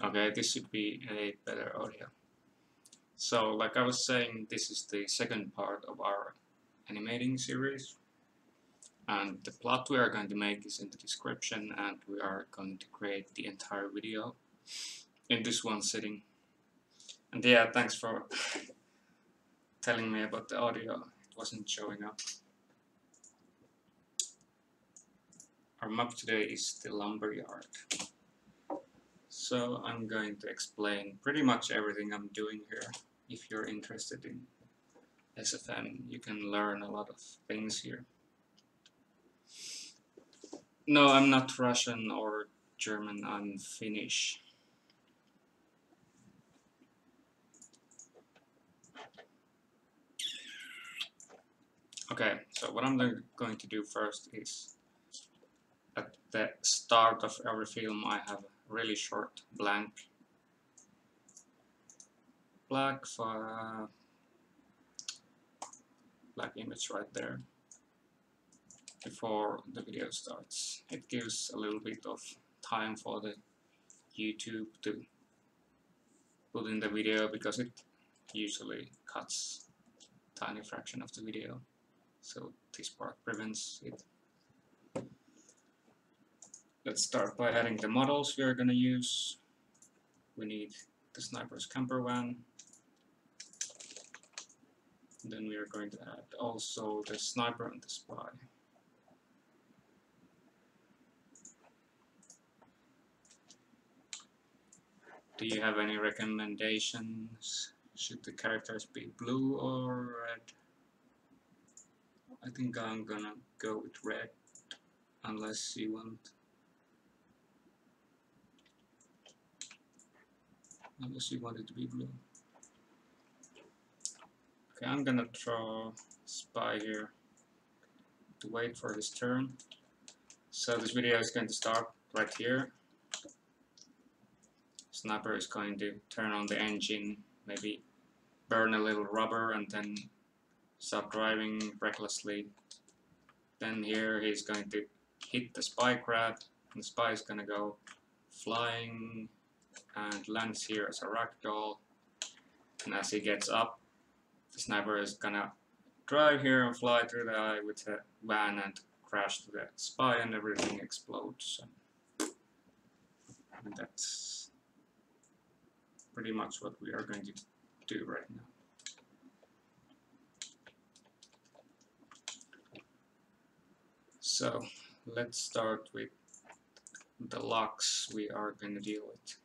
Okay, this should be a better audio. So, like I was saying, this is the second part of our animating series. And the plot we are going to make is in the description, and we are going to create the entire video in this one sitting. And yeah, thanks for telling me about the audio. It wasn't showing up. Our map today is the lumberyard. So I'm going to explain pretty much everything I'm doing here. If you're interested in SFM, you can learn a lot of things here. No, I'm not Russian or German, I'm Finnish. Okay, so what I'm going to do first is at the start of every film I have a really short black image right there before the video starts. It gives a little bit of time for the YouTube to put in the video because it usually cuts a tiny fraction of the video. So this part prevents it. Let's start by adding the models we are going to use. We need the sniper's camper van. Then we are going to add also the sniper and the spy. Do you have any recommendations? Should the characters be blue or red? I think I'm gonna go with red, unless you want. Unless you want it to be blue. Okay, I'm gonna draw spy here to wait for his turn. So this video is going to start right here. Sniper is going to turn on the engine, maybe burn a little rubber and then start driving recklessly. Then here he's going to hit the spy crab, and the spy is going to go flying and lands here as a ragdoll. And as he gets up, the sniper is gonna drive here and fly through the eye with the van and crash to the spy, and everything explodes. And that's pretty much what we are going to do right now. So let's start with the locks we are going to deal with.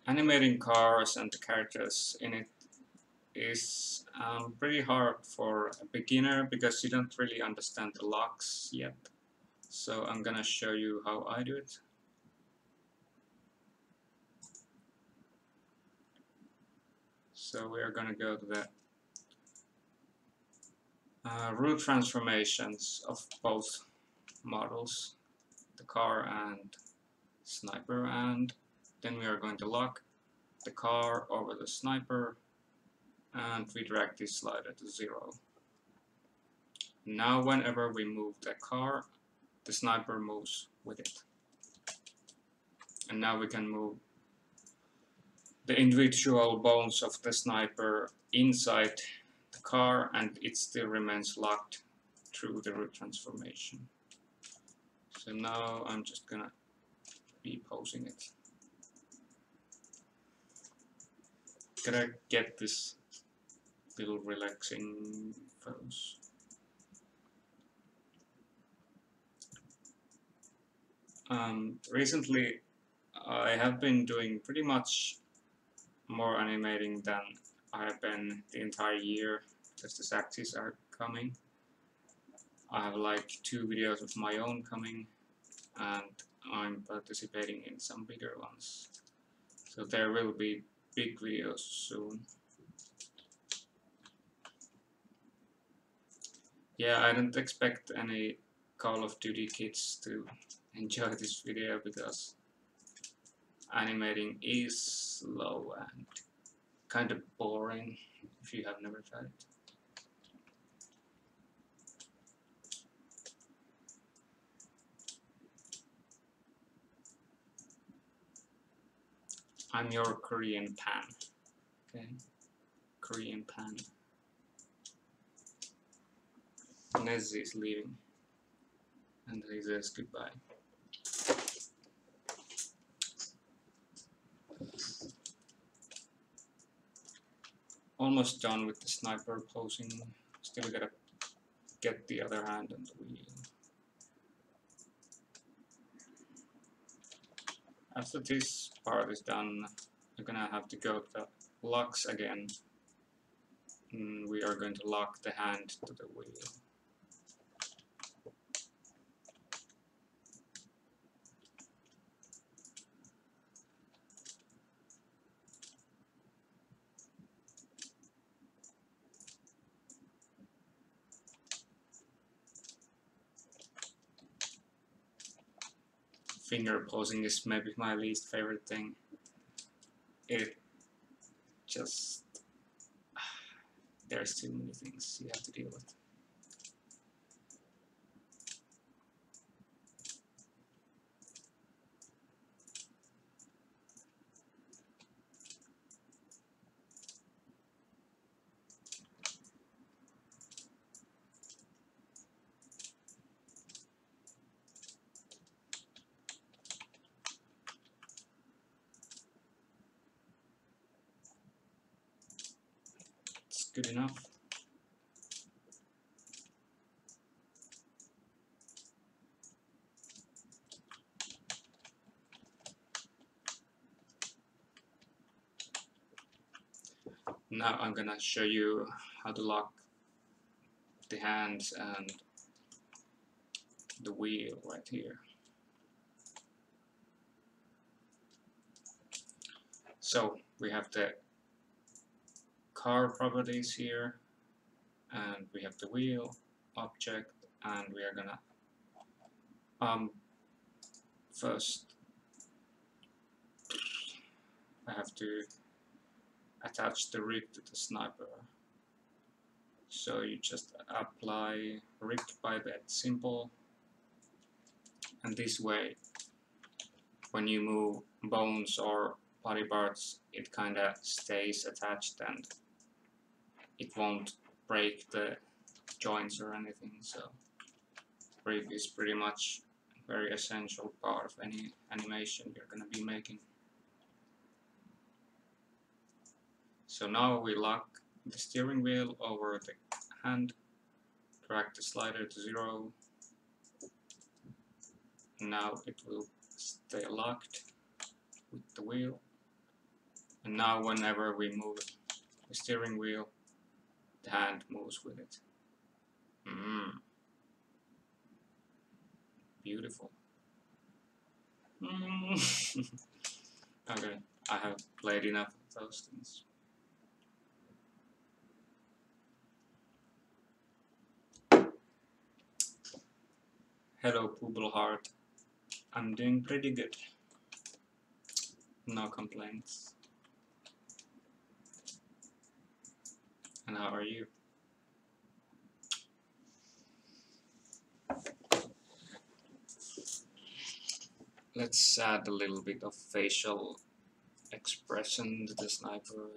Animating cars and the characters in it is pretty hard for a beginner because you don't really understand the locks yet. So I'm gonna show you how I do it. So we are gonna go to the root transformations of both models, the car and sniper, and then we are going to lock the car over the sniper and we drag this slider to 0. Now whenever we move the car, the sniper moves with it. And now we can move the individual bones of the sniper inside the car and it still remains locked through the root transformation. So now I'm just gonna be posing it. Gotta get this little relaxing pose. Recently I have been doing pretty much more animating than I have been the entire year because the taxes are coming. I have like 2 videos of my own coming and I'm participating in some bigger ones. So there will be big videos soon. Yeah, I don't expect any Call of Duty kids to enjoy this video because animating is slow and kind of boring if you have never tried it. I'm your Korean pan. Okay, Korean pan. Nez is leaving, and he says goodbye. Almost done with the sniper posing. Still gotta get the other hand on the wheel. After this part is done, I'm gonna have to go to the locks again. We are going to lock the hand to the wheel. Finger posing is maybe my least favorite thing. It just... there's too many things you have to deal with. It's good enough. Now I'm gonna show you how to lock the hands and the wheel right here. So we have the car properties here, and we have the wheel object, and we are gonna first I have to attach the rig to the sniper. So you just apply rig by bed simple, and this way when you move bones or body parts it kinda stays attached and it won't break the joints or anything. So rig is pretty much a very essential part of any animation you're gonna be making. So now we lock the steering wheel over the hand, drag the slider to 0. Now it will stay locked with the wheel. And now whenever we move the steering wheel, the hand moves with it. Beautiful. Okay, I have played enough of those things. Hello, Poodle Heart. I'm doing pretty good. No complaints. And how are you? Let's add a little bit of facial expression to the sniper.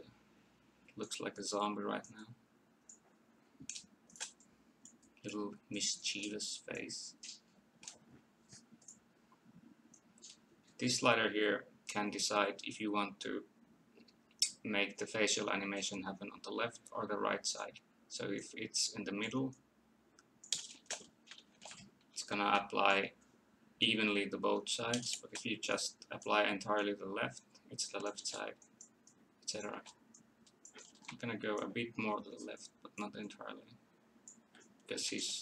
Looks like a zombie right now. Little mischievous face. This slider here can decide if you want to make the facial animation happen on the left or the right side. So if it's in the middle, it's gonna apply evenly to both sides, but if you just apply entirely to the left, it's the left side, etc. I'm gonna go a bit more to the left, but not entirely, because he's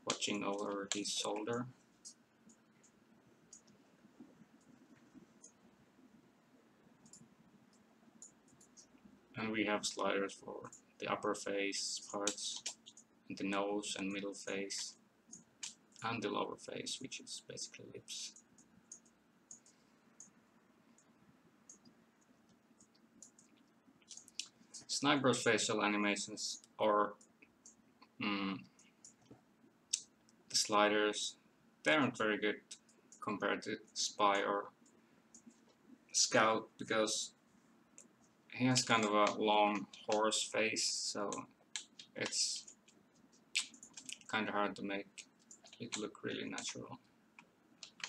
watching over his shoulder. And we have sliders for the upper face parts, and the nose and middle face, and the lower face, which is basically lips. Sniper's facial animations, or the sliders, they aren't very good compared to Spy or Scout because he has kind of a long horse face, so it's kind of hard to make it look really natural.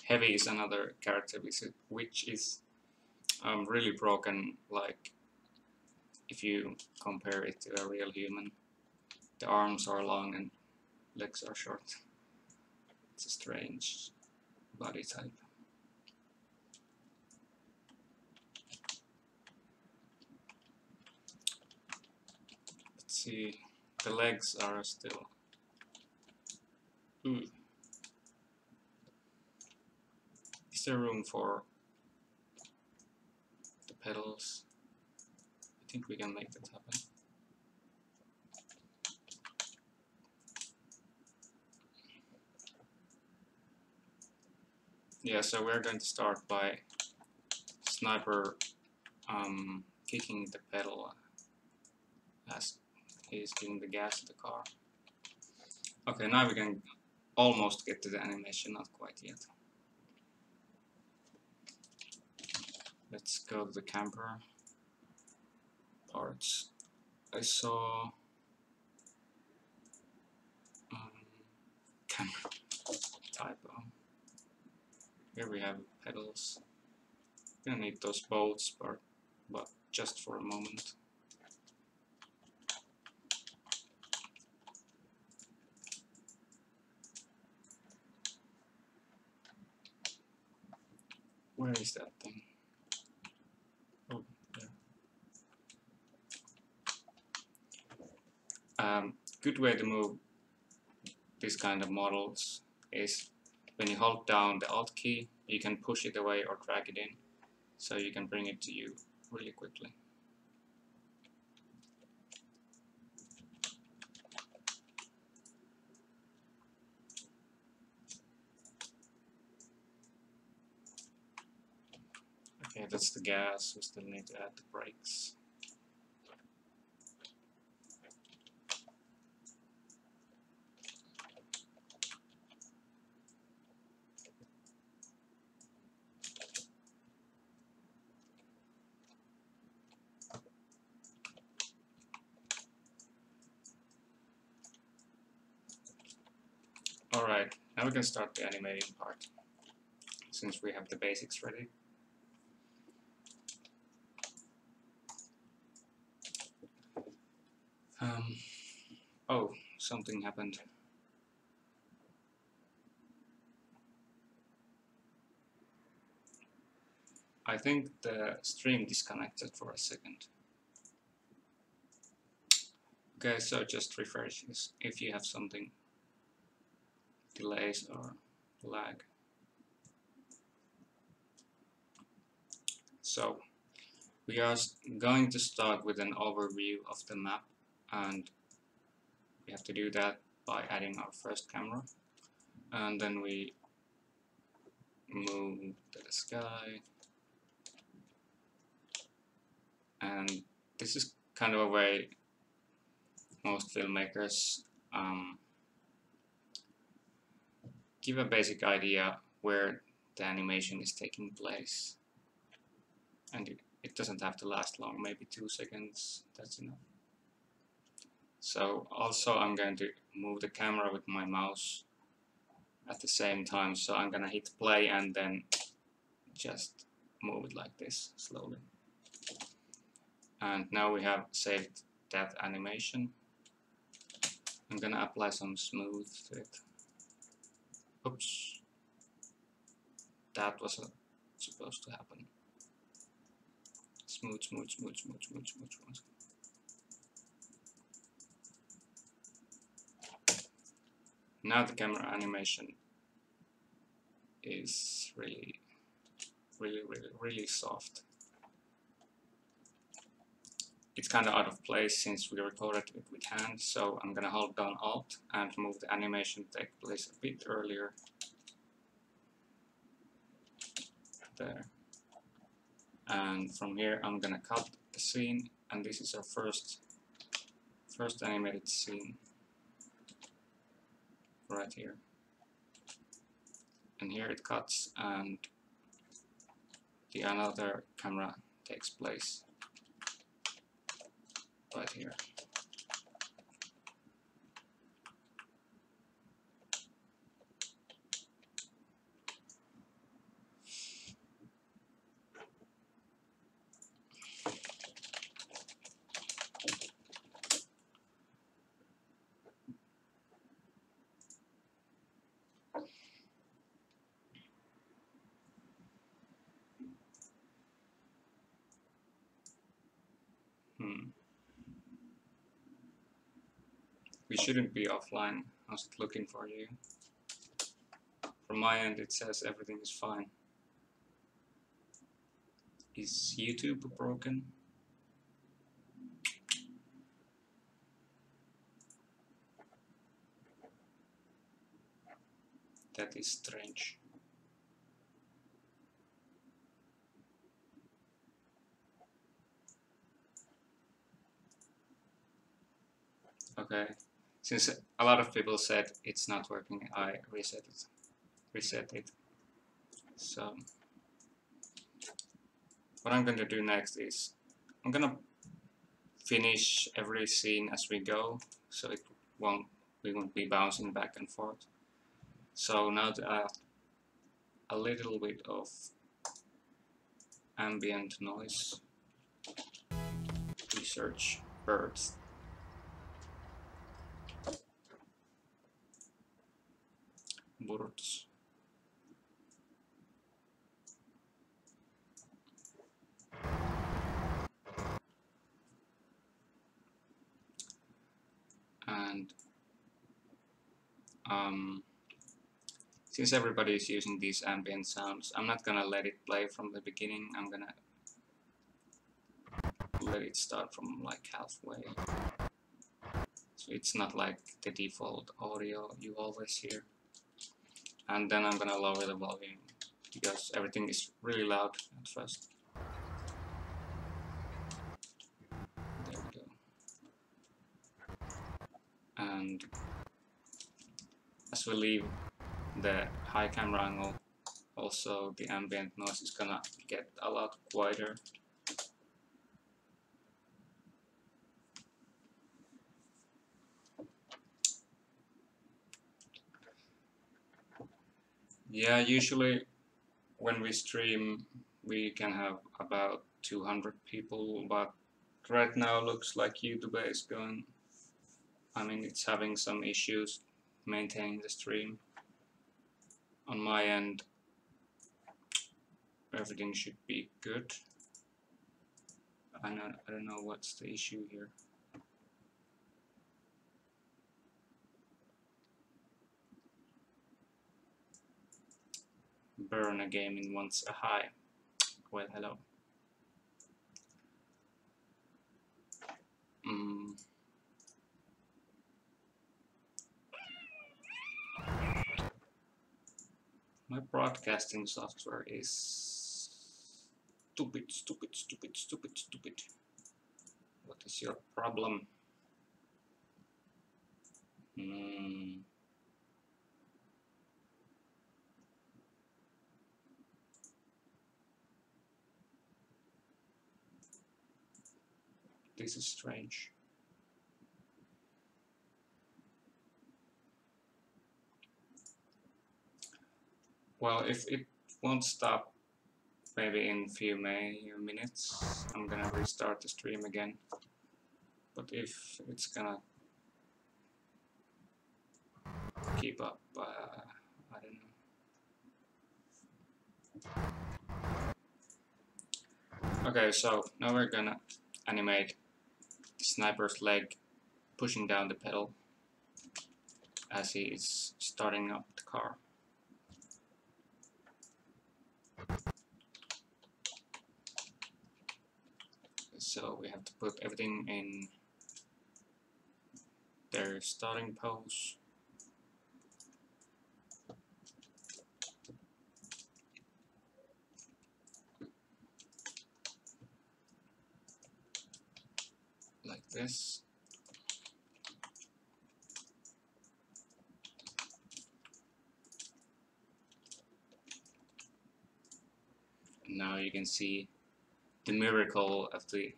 Heavy is another character which is really broken, like if you compare it to a real human. The arms are long and legs are short. It's a strange body type. Let's see, the legs are still... Is there room for the pedals? I think we can make that happen. Yeah, so we're going to start by Sniper kicking the pedal as he's giving the gas to the car. Okay, now we can almost get to the animation, not quite yet. Let's go to the camper parts. I saw camera typo. Here we have pedals. We're gonna need those bolts, but just for a moment. Where is that thing? Oh, there. Good way to move this kind of models is when you hold down the Alt key, you can push it away or drag it in, so you can bring it to you really quickly. Okay, that's the gas. We still need to add the brakes. Alright, now we can start the animating part, since we have the basics ready. Oh, something happened. I think the stream disconnected for a second. Okay, so just refresh this if you have something, delays or lag. So we are going to start with an overview of the map, and we have to do that by adding our first camera, and then we move to the sky, and this is kind of a way most filmmakers give a basic idea where the animation is taking place, and it doesn't have to last long, maybe 2 seconds, that's enough. So also I'm going to move the camera with my mouse at the same time, so I'm gonna hit play and then just move it like this slowly. And now we have saved that animation. I'm gonna apply some smooth to it. Oops, that wasn't supposed to happen. Smooth, smooth, smooth, smooth, smooth, smooth, smooth. Now the camera animation is really soft. It's kind of out of place since we recorded it with hand, so I'm gonna hold down Alt and move the animation to take place a bit earlier. There. And from here I'm gonna cut the scene, and this is our first animated scene right here. And here it cuts, and the another camera takes place right here. We shouldn't be offline. I was looking for you. From my end it says everything is fine. Is YouTube broken? That is strange. Okay, since a lot of people said it's not working, I reset it. So what I'm going to do next is I'm gonna finish every scene as we go, so we won't be bouncing back and forth. So now to add a little bit of ambient noise, we search birds. Birds. And since everybody is using these ambient sounds, I'm not gonna let it play from the beginning. I'm gonna let it start from like halfway. So it's not like the default audio you always hear. And then I'm gonna lower the volume because everything is really loud at first. There we go. And as we leave the high camera angle, also the ambient noise is gonna get a lot quieter. Yeah, usually when we stream we can have about 200 people, but right now looks like YouTube is going, it's having some issues maintaining the stream. On my end everything should be good. I don't know what's the issue here. Burner Gaming wants a hi. Well, hello. My broadcasting software is stupid. What is your problem? This is strange. Well, if it won't stop maybe in a few minutes, I'm gonna restart the stream again. But if it's gonna keep up, I don't know. Okay, so now we're gonna animate the sniper's leg pushing down the pedal as he is starting up the car. So we have to put everything in their starting pose. Like this. Now you can see the miracle of the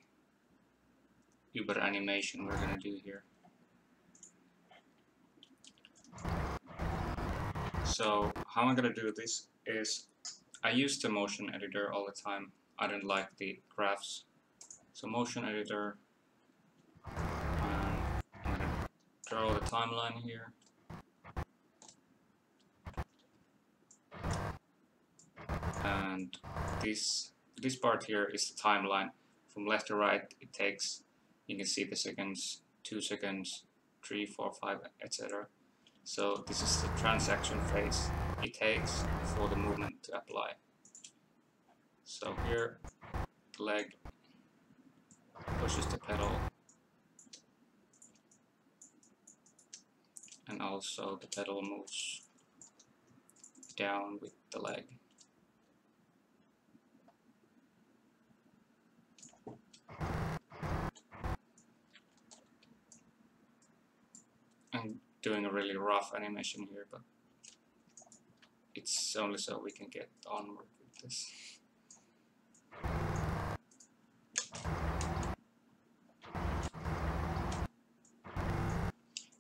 Uber animation we're gonna do here. So how I'm gonna do this is I use the motion editor all the time. I don't like the graphs. So motion editor, and I'm gonna draw the timeline here. And this part here is the timeline. From left to right it takes, you can see the seconds, 2 seconds, 3, 4, 5, etc. So this is the transaction phase it takes for the movement to apply. So here the leg pushes the pedal, and also the pedal moves down with the leg. I'm doing a really rough animation here, but it's only so we can get onward with this.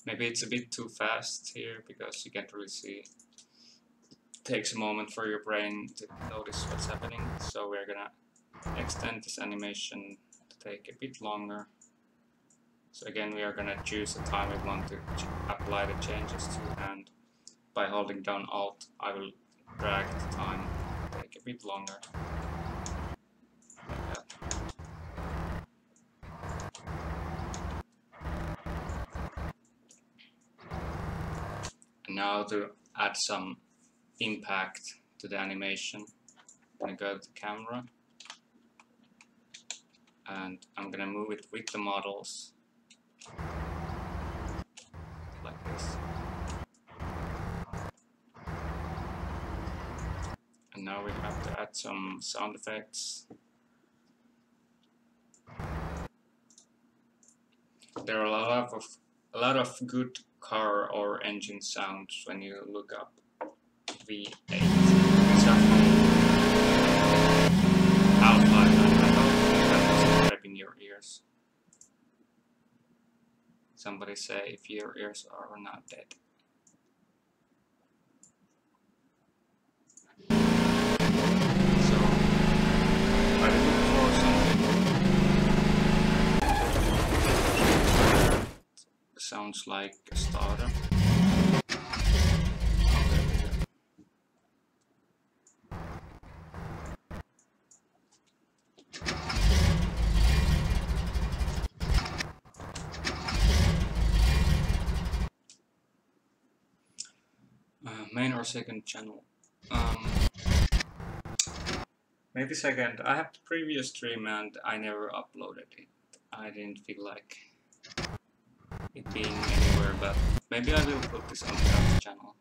Maybe it's a bit too fast here because you can't really see. It takes a moment for your brain to notice what's happening, so we're gonna extend this animation to take a bit longer. So again, we are gonna choose the time we want to apply the changes to, and by holding down Alt, I will drag the time to take a bit longer. Like that. And now to add some impact to the animation, I'm gonna go to the camera, and I'm gonna move it with the models, like this. And now we have to add some sound effects. There are a lot of good car or engine sounds when you look up V8. It's actually outline, and I hope that doesn't rip in your ears. Somebody say if your ears are not dead. So I look for something that sounds like a starter. Main or second channel? Maybe second. I have the previous stream and I never uploaded it. I didn't feel like it being anywhere, but maybe I will put this on the other channel.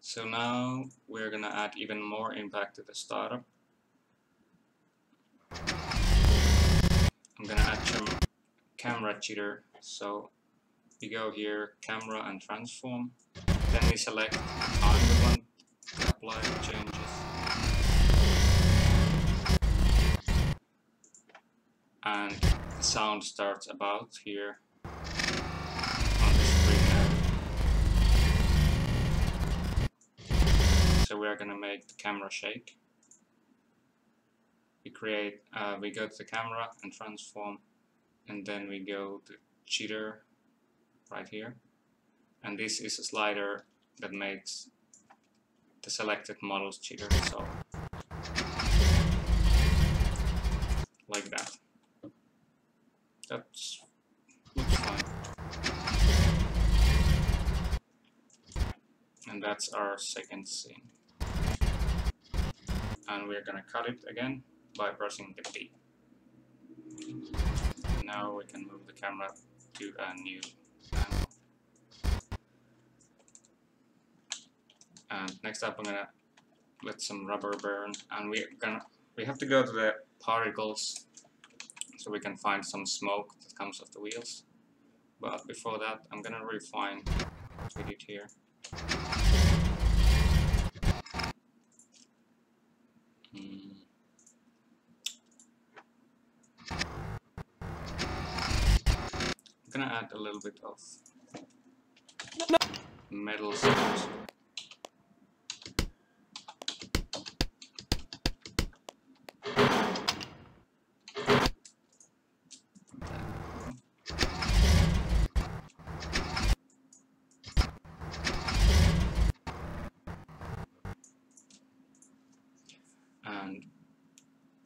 So now we're gonna add even more impact to the startup. I'm gonna add some camera jitter. So we go here, camera and transform. Then we select the time we want to apply the changes. And the sound starts about here on the screen now. So we are gonna make the camera shake. We go to the camera and transform, and then we go to jitter right here, and this is a slider that makes the selected models jitter, so like that. That looks fine. And that's our second scene. And we're gonna cut it again by pressing the B. Now we can move the camera to a new angle. And next up I'm gonna let some rubber burn, and we have to go to the particles so we can find some smoke that comes off the wheels. But before that I'm gonna refine what we did here. gonna add a little bit of metal sounds. And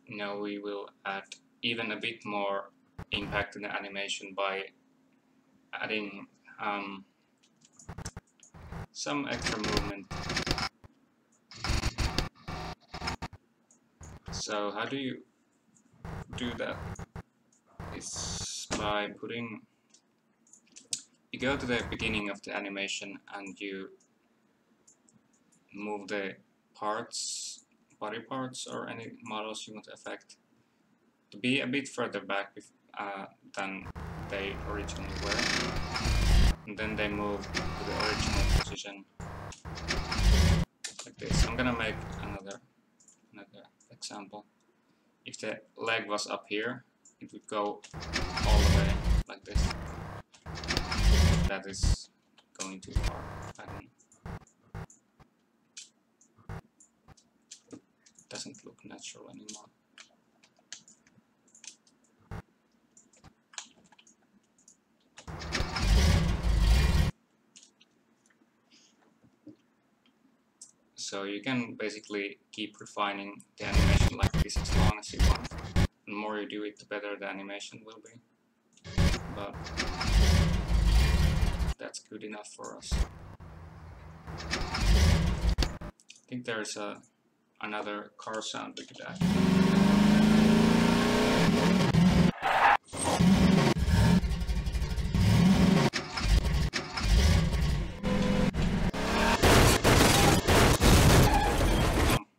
now we will add even a bit more impact to the animation by adding some extra movement. So how do you do that? Is by you go to the beginning of the animation and you move the parts, body parts or any models you want to affect to be a bit further back than they originally were, and then they move to the original position like this. I'm gonna make another example. If the leg was up here, it would go all the way like this. That is going too far. It doesn't look natural anymore. So you can basically keep refining the animation like this as long as you want. The more you do it, the better the animation will be. But that's good enough for us. I think there's another car sound we could add.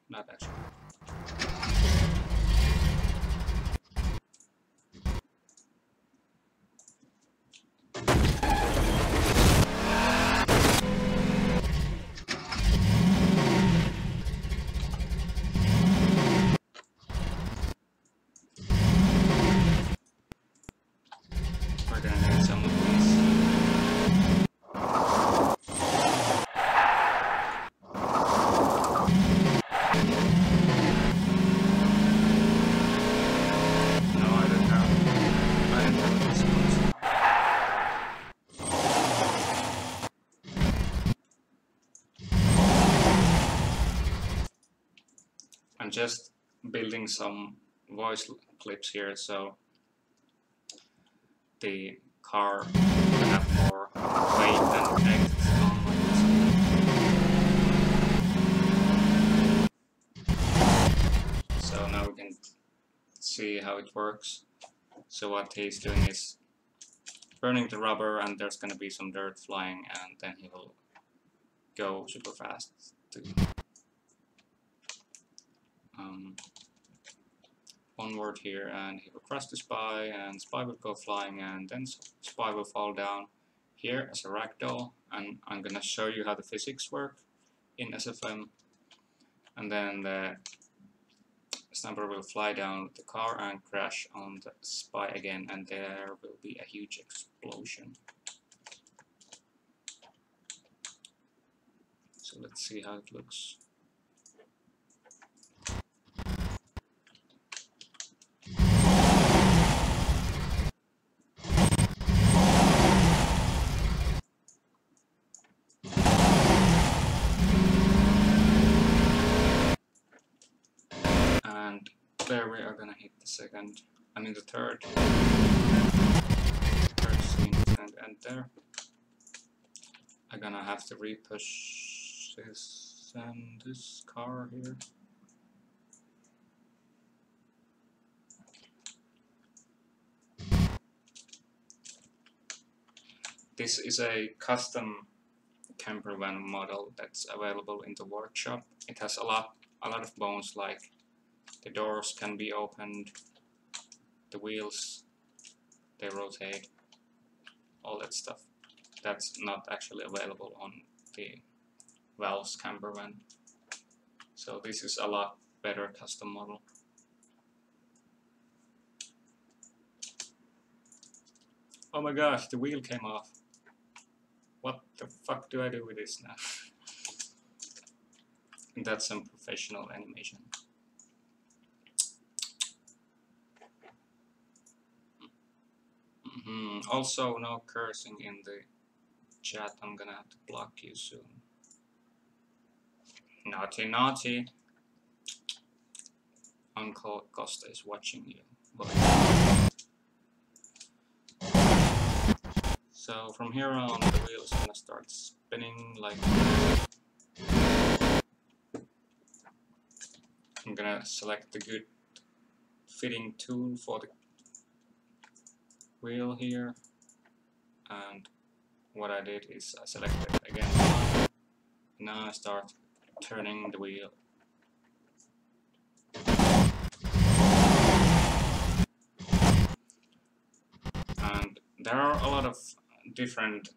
Not actually. We're gonna need some of these. No, I don't have this one. I'm just building some voice clips here, so the car will have more weight and text on it. So now we can see how it works. So what he's doing is burning the rubber, and there's gonna be some dirt flying, and then he will go super fast to one word here, and he will cross the spy, and spy will go flying, and then spy will fall down here as a ragdoll. And I'm gonna show you how the physics work in SFM, and then the sniper will fly down the car and crash on the spy again, and there will be a huge explosion. So let's see how it looks. And there we are gonna hit the third scene is going to end there. I'm gonna have to repush this and this car here. This is a custom camper van model that's available in the workshop. It has a lot of bones, like the doors can be opened, the wheels, they rotate, all that stuff. That's not actually available on the Valve's camper van. So this is a lot better custom model. Oh my gosh, the wheel came off. What the fuck do I do with this now? That's some professional animation. Also, no cursing in the chat. I'm gonna have to block you soon. Naughty, naughty. Uncle Kosta is watching you. But so from here on, the wheel is gonna start spinning like. I'm gonna select the good fitting tool for the wheel here, and what I did is I selected again. Now I start turning the wheel. And there are a lot of different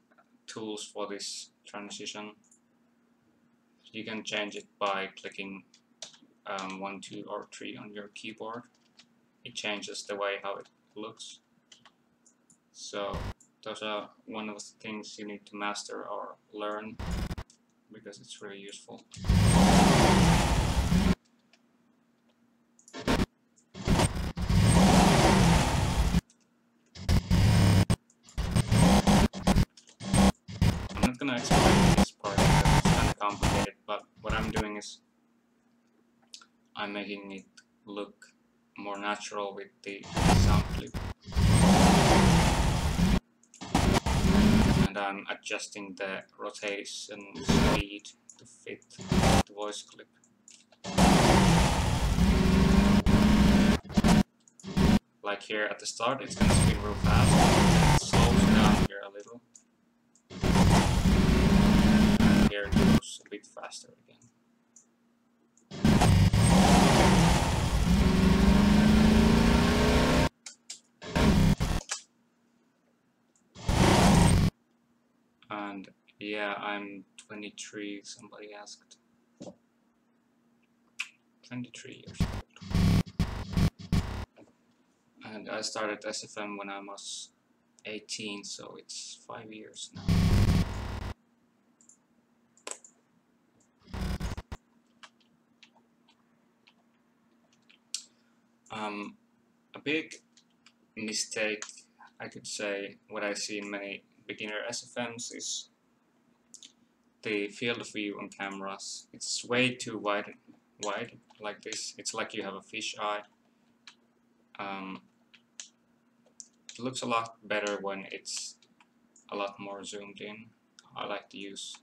tools for this transition. You can change it by clicking 1, 2, or 3 on your keyboard. It changes the way how it looks. So those are one of the things you need to master or learn, because it's really useful. I'm not gonna explain this part because it's kind of complicated, but what I'm doing is I'm making it look more natural with the sound clip. And I'm adjusting the rotation speed to fit the voice clip. Like here at the start, it's gonna spin real fast, and it slows down here a little. And here it goes a bit faster again. And yeah, I'm 23, somebody asked. 23 years old. And I started SFM when I was 18, so it's 5 years now. A big mistake, I could say, what I see in many beginner SFMs is the field of view on cameras. It's way too wide like this. It's like you have a fish eye. It looks a lot better when it's a lot more zoomed in. I like to use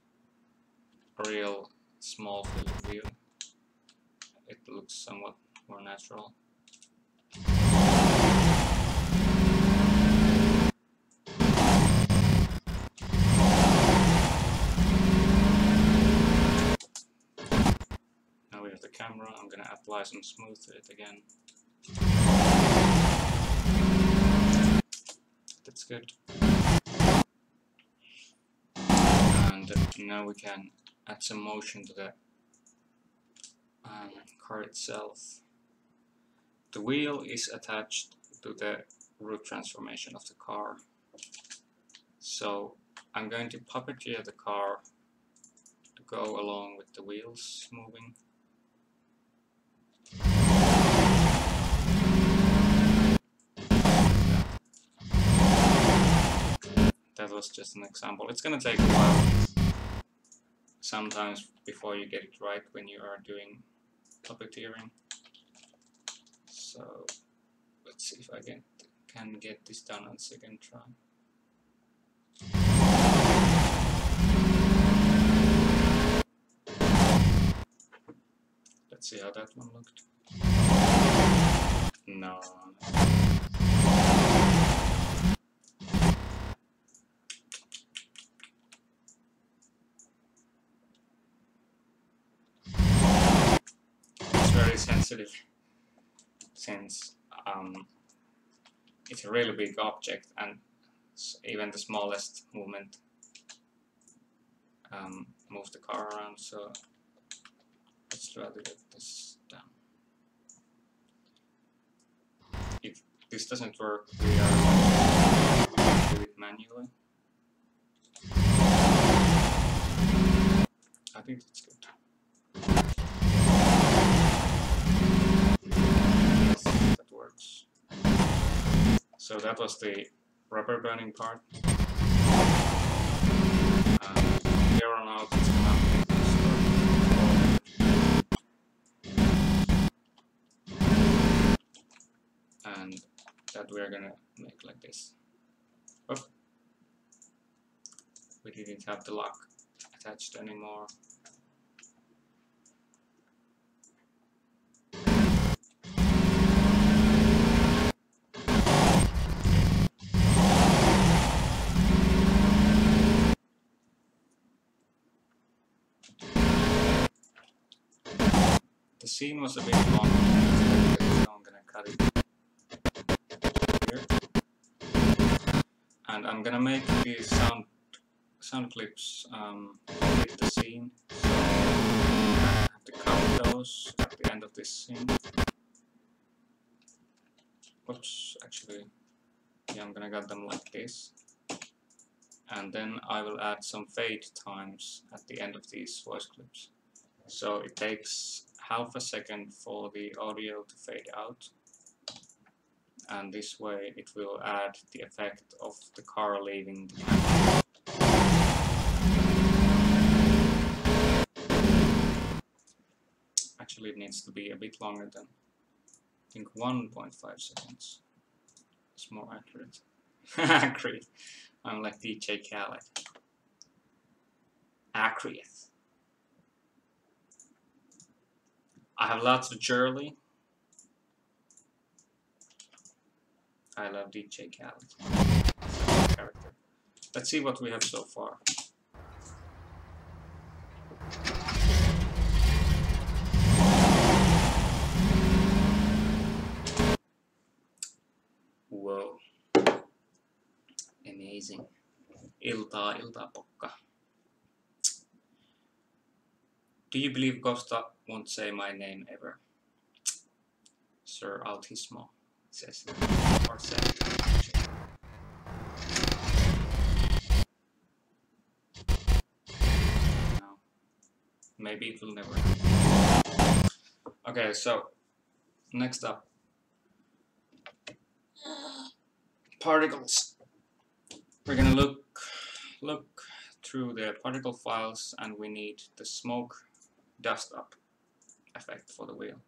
a real small field of view. It looks somewhat more natural. Now we have the camera. I'm gonna apply some smooth to it again. That's good. And now we can add some motion to the car itself. The wheel is attached to the root transformation of the car. So I'm going to puppeteer the car to go along with the wheels moving. That was just an example. It's gonna take a while sometimes before you get it right when you are doing puppeteering. So let's see if I can get this done on second try. Let's see how that one looked. No. It's very sensitive since it's a really big object, and even the smallest movement moves the car around, so let's try to get this down. If this doesn't work, we are going to do I think that's good. Yes, that works. So that was the rubber burning part. Here on out it's gonna and that we're gonna make like this. Oh, we didn't have the lock attached anymore. The scene was a bit long, so I'm gonna cut it here. And I'm gonna make these sound clips with the scene. So I have to count those at the end of this scene. Oops, actually, yeah, I'm gonna cut them like this. And then I will add some fade times at the end of these voice clips. So it takes half a second for the audio to fade out. And this way it will add the effect of the car leaving the camera. Actually, it needs to be a bit longer than, I think 1.5 seconds. It's more accurate. Accurate. I'm like DJ Khaled. Accurate. I have lots of jewelry. I love DJ Khaled. Character. Let's see what we have so far. Whoa. Amazing. Iltaa pokka. Do you believe Kosta won't say my name ever? Sir Autismo says it. Or said it. No. Maybe it will never happen. Okay, so next up. Particles. We're gonna look through the particle files, and we need the smoke dust up effect for the wheel.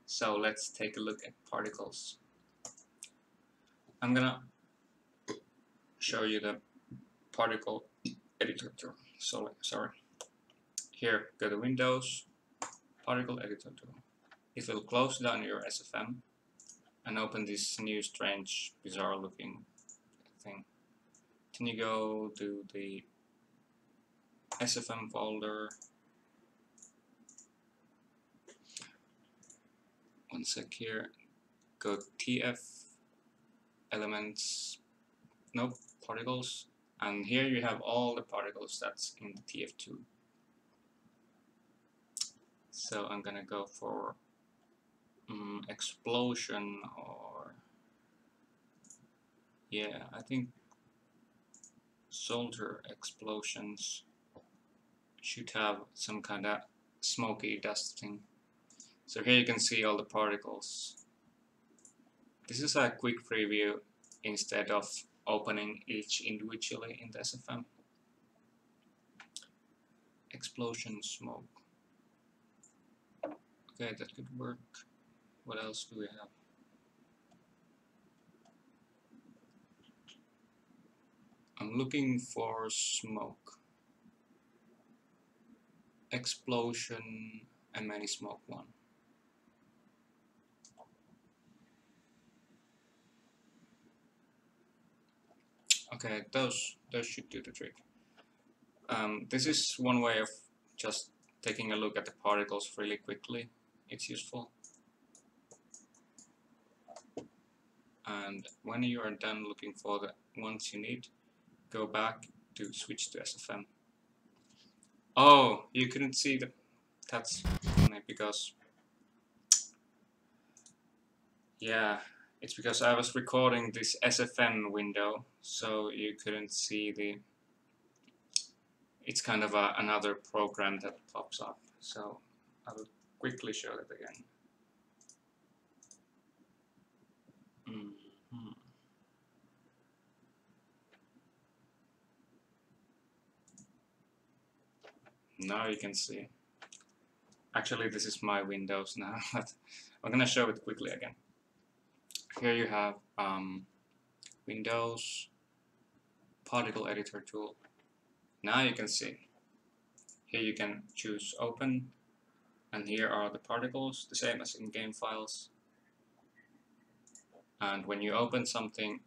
So let's take a look at particles. I'm gonna show you the particle editor tool. So sorry. Here, go to Windows, particle editor tool. It will close down your SFM and open this new strange, bizarre looking thing. Then you go to the SFM folder. One sec here. Go TF elements. Nope, particles. And here you have all the particles that's in the TF2. So I'm gonna go for explosion, or yeah, I think soldier explosions should have some kind of smoky dust thing. So here you can see all the particles. This is a quick preview instead of opening each individually in the SFM. Explosion smoke. Okay, that could work. What else do we have? I'm looking for smoke. Explosion and many smoke one. Okay, those should do the trick. This is one way of just taking a look at the particles really quickly. It's useful. And when you are done looking for the ones you need, go back to switch to SFM. Oh, you couldn't see the... That's funny because... Yeah, it's because I was recording this SFM window, so you couldn't see the it's kind of another program that pops up. So I will quickly show it again. Now you can see. Actually, this is my Windows now, but I'm gonna show it quickly again. Here you have Windows particle editor tool. Now you can see. Here you can choose open, and here are the particles, the same as in game files. And when you open something,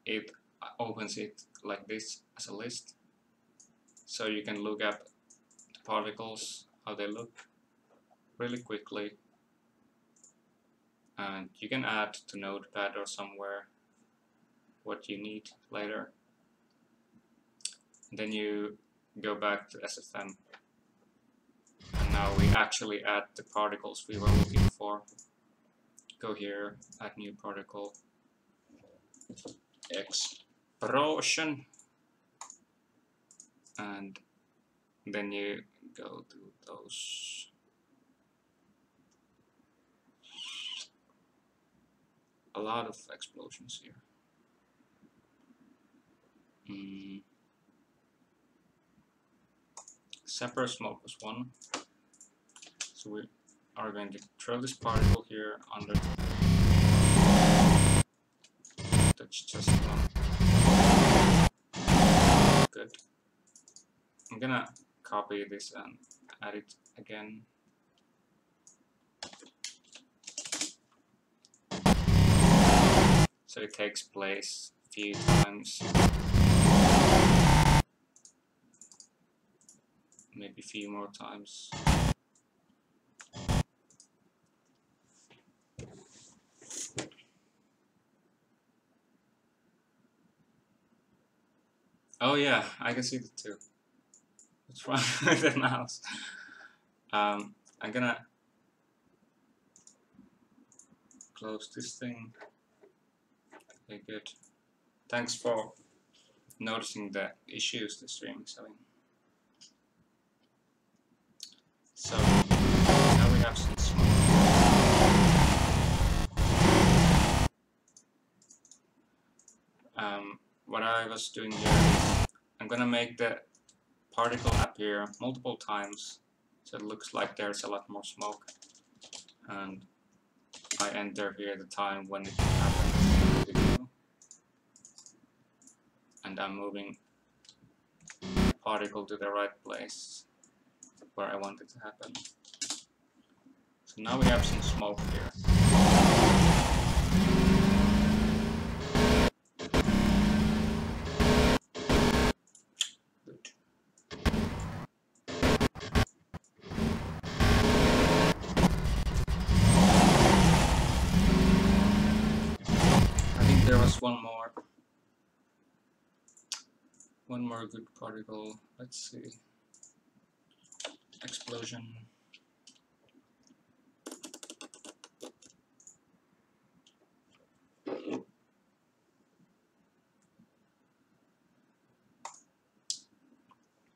it opens it like this as a list. So you can look at the particles, how they look, really quickly. And you can add to Notepad or somewhere what you need later. And then you go back to SFM. And now we actually add the particles we were looking for. Go here, add new particle, explosion, and then you go to those. A lot of explosions here. Separate smoke was one. So we are going to throw this particle here under. That's just one. Good. I'm gonna copy this and add it again. So it takes place a few times. Maybe a few more times. Oh yeah, I can see the two. What's wrong with the mouse? I'm gonna close this thing. Okay, good. Thanks for noticing the issues the stream is having. So now we have some smoke. What I was doing here is I'm gonna make the particle appear multiple times so it looks like there's a lot more smoke, and I enter here the time when it happens, and I'm moving the particle to the right place where I want it to happen. So now we have some smoke here. Good. I think there was one more good particle. Let's see. Explosion.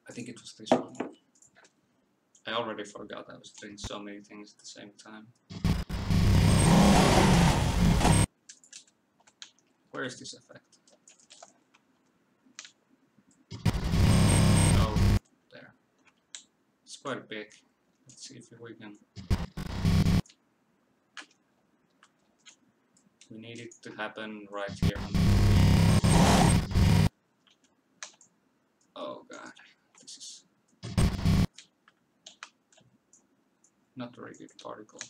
I think it was this one. I already forgot I was doing so many things at the same time. Where is this effect? Oh, there. It's quite big. Let's see if we can. We need it to happen right here. Oh god, this is not a very good particle.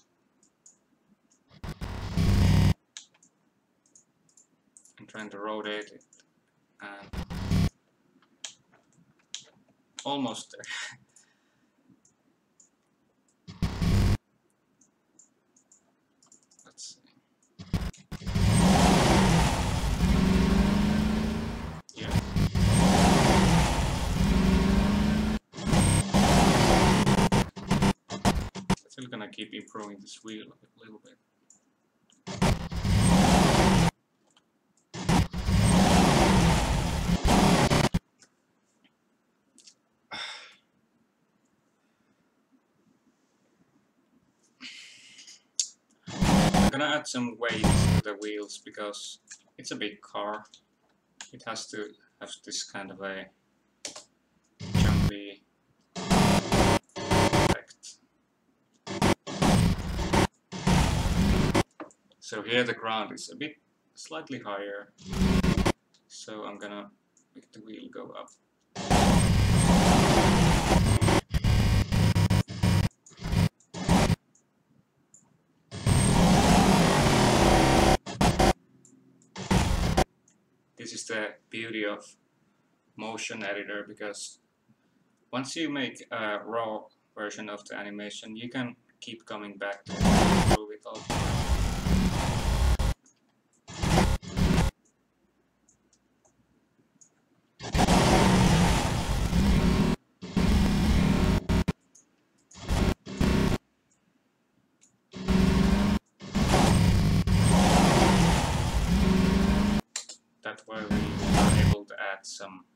I'm trying to rotate it and almost there. Let's see. Yeah. Still gonna keep improving this wheel a little bit. gonna add some weight to the wheels because it's a big car. It has to have this kind of a jumpy effect. So here the ground is a bit slightly higher. So I'm gonna make the wheel go up. This is the beauty of motion editor, because once you make a raw version of the animation, you can keep coming back to improve it all. That way we are able to add some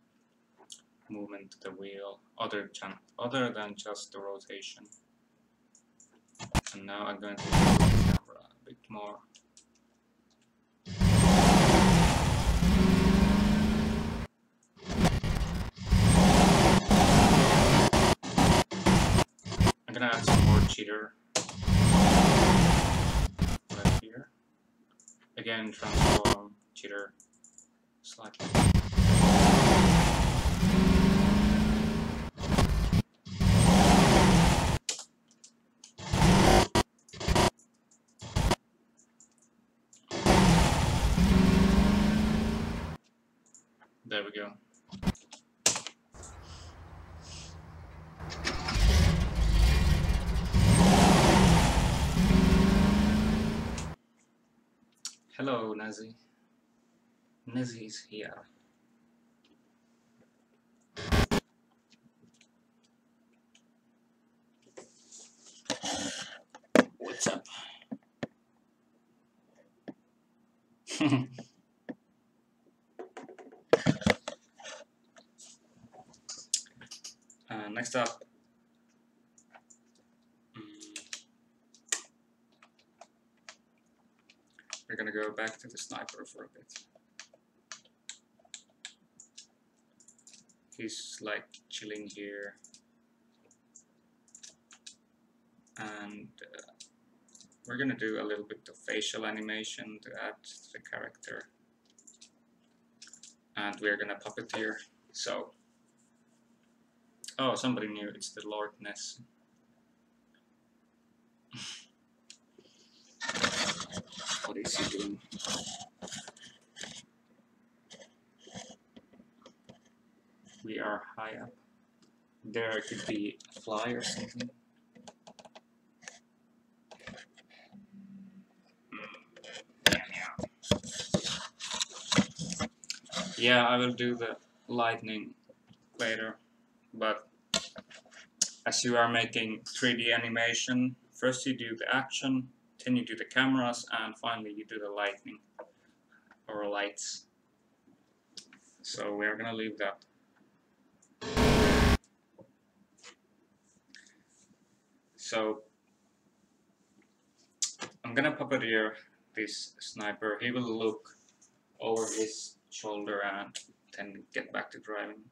movement to the wheel, other than just the rotation. And now I'm going to use the camera a bit more. I'm gonna add some more jitter right here. Again, transform jitter slightly. There we go. Hello, Nazi. Nazi is here. What's up? Next up, we're gonna go back to the sniper for a bit. He's like chilling here, and we're gonna do a little bit of facial animation to add to the character, and we're gonna puppeteer. So, oh, somebody knew, it's the Lord Ness. What is he doing? We are high up. There could be a fly or something. Yeah, I will do the lightning later, but as you are making 3D animation, first you do the action, then you do the cameras, and finally you do the lightning or lights. So we're gonna leave that. So I'm gonna puppeteer this sniper. He will look over his shoulder and then get back to driving.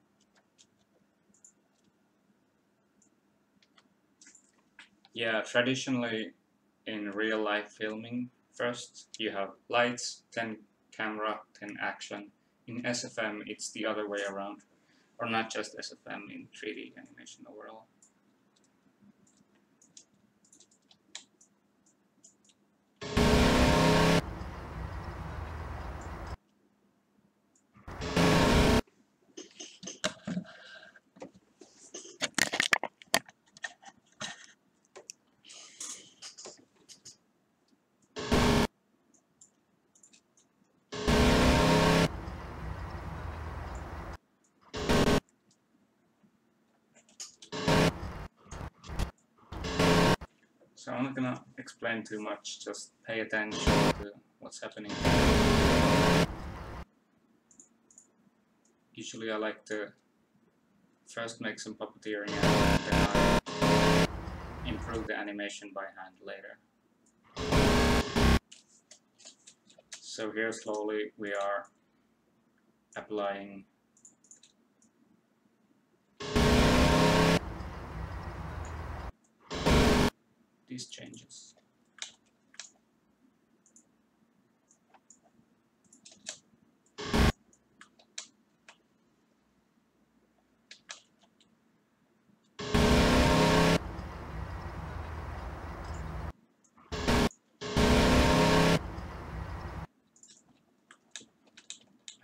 Yeah, traditionally in real life filming, first you have lights, then camera, then action. In SFM it's the other way around, or not just SFM, in 3D animation overall. So I'm not gonna explain too much, just pay attention to what's happening. Usually I like to first make some puppeteering and then I improve the animation by hand later. So here slowly we are applying these changes.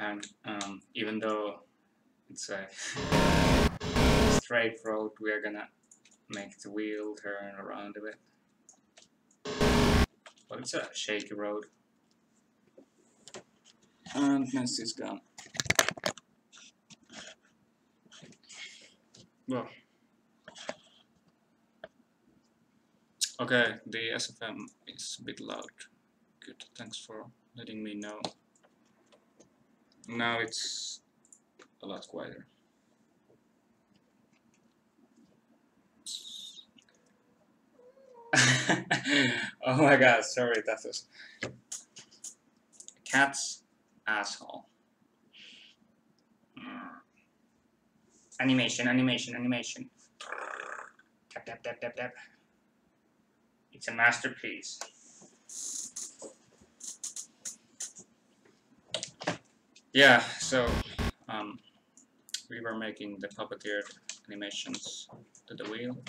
And even though it's a straight road, we are gonna make the wheel turn around a bit. But it's a shaky road. And mess is gone. Well, okay, the SFM is a bit loud. Good, thanks for letting me know. Now it's a lot quieter. Oh my god, sorry, that was cat's asshole. Animation, animation, animation. Tap, tap, tap, tap, tap. It's a masterpiece. Yeah, so we were making the puppeteered animations to the wheel.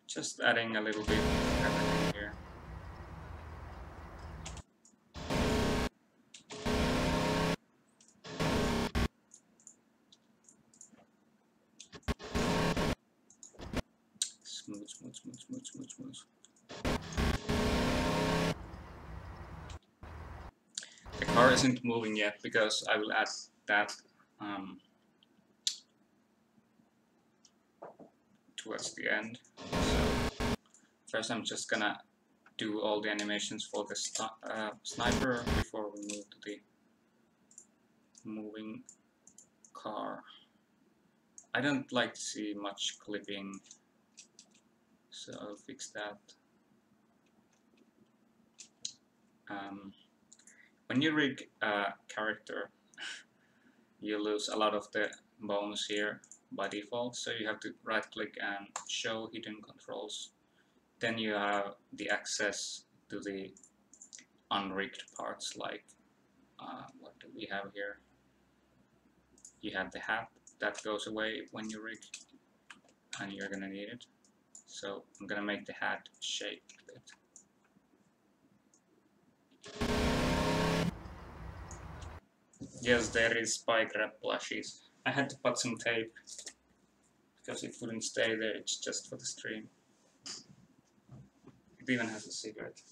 Just adding a little bit of everything here. Smooth, smooth, smooth, smooth, smooth, smooth. The car isn't moving yet because I will add that towards the end. So first I'm just gonna do all the animations for the sniper before we move to the moving car. I don't like to see much clipping, so I'll fix that. When you rig a character, you lose a lot of the bones here by default, so you have to right click and show hidden controls. Then you have the access to the unrigged parts, like what do we have here? You have the hat that goes away when you rig, and you're gonna need it. So I'm gonna make the hat shake a bit. Yes, there is spy grab plushies. I had to put some tape because it wouldn't stay there, it's just for the stream. It even has a cigarette.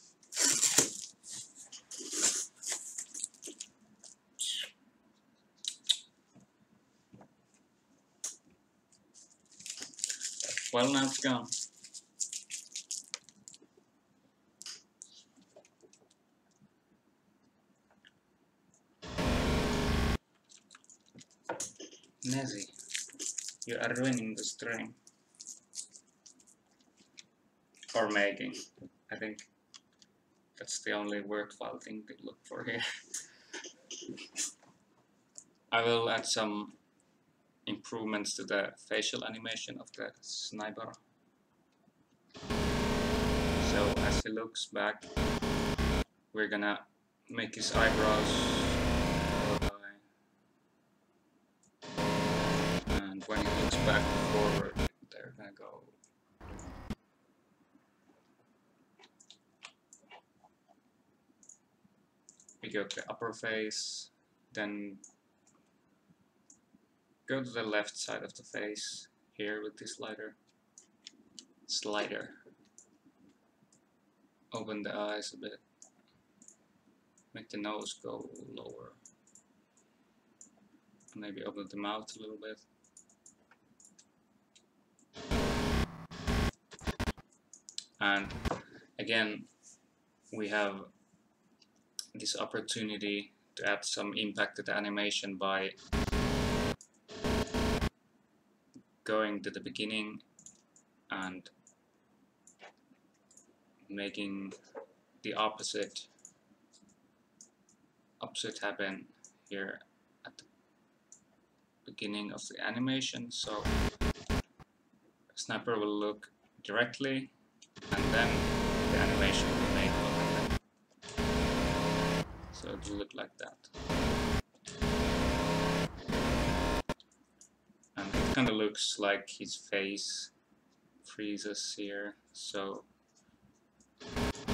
Well, now it's gone. Nezzy, you are ruining the stream. Or making. I think that's the only worthwhile thing to look for here. I will add some improvements to the facial animation of the sniper. So as he looks back, we're gonna make his eyebrows go high. And when he looks back forward, they're gonna go. We go to the upper face, then go to the left side of the face here with this slider. Open the eyes a bit. Make the nose go lower. Maybe open the mouth a little bit. And again, we have this opportunity to add some impact to the animation by going to the beginning and making the opposite happen here at the beginning of the animation. So Snapper will look directly, and then the animation will make will happen. So it will look like that. And it kind of looks like his face freezes here. So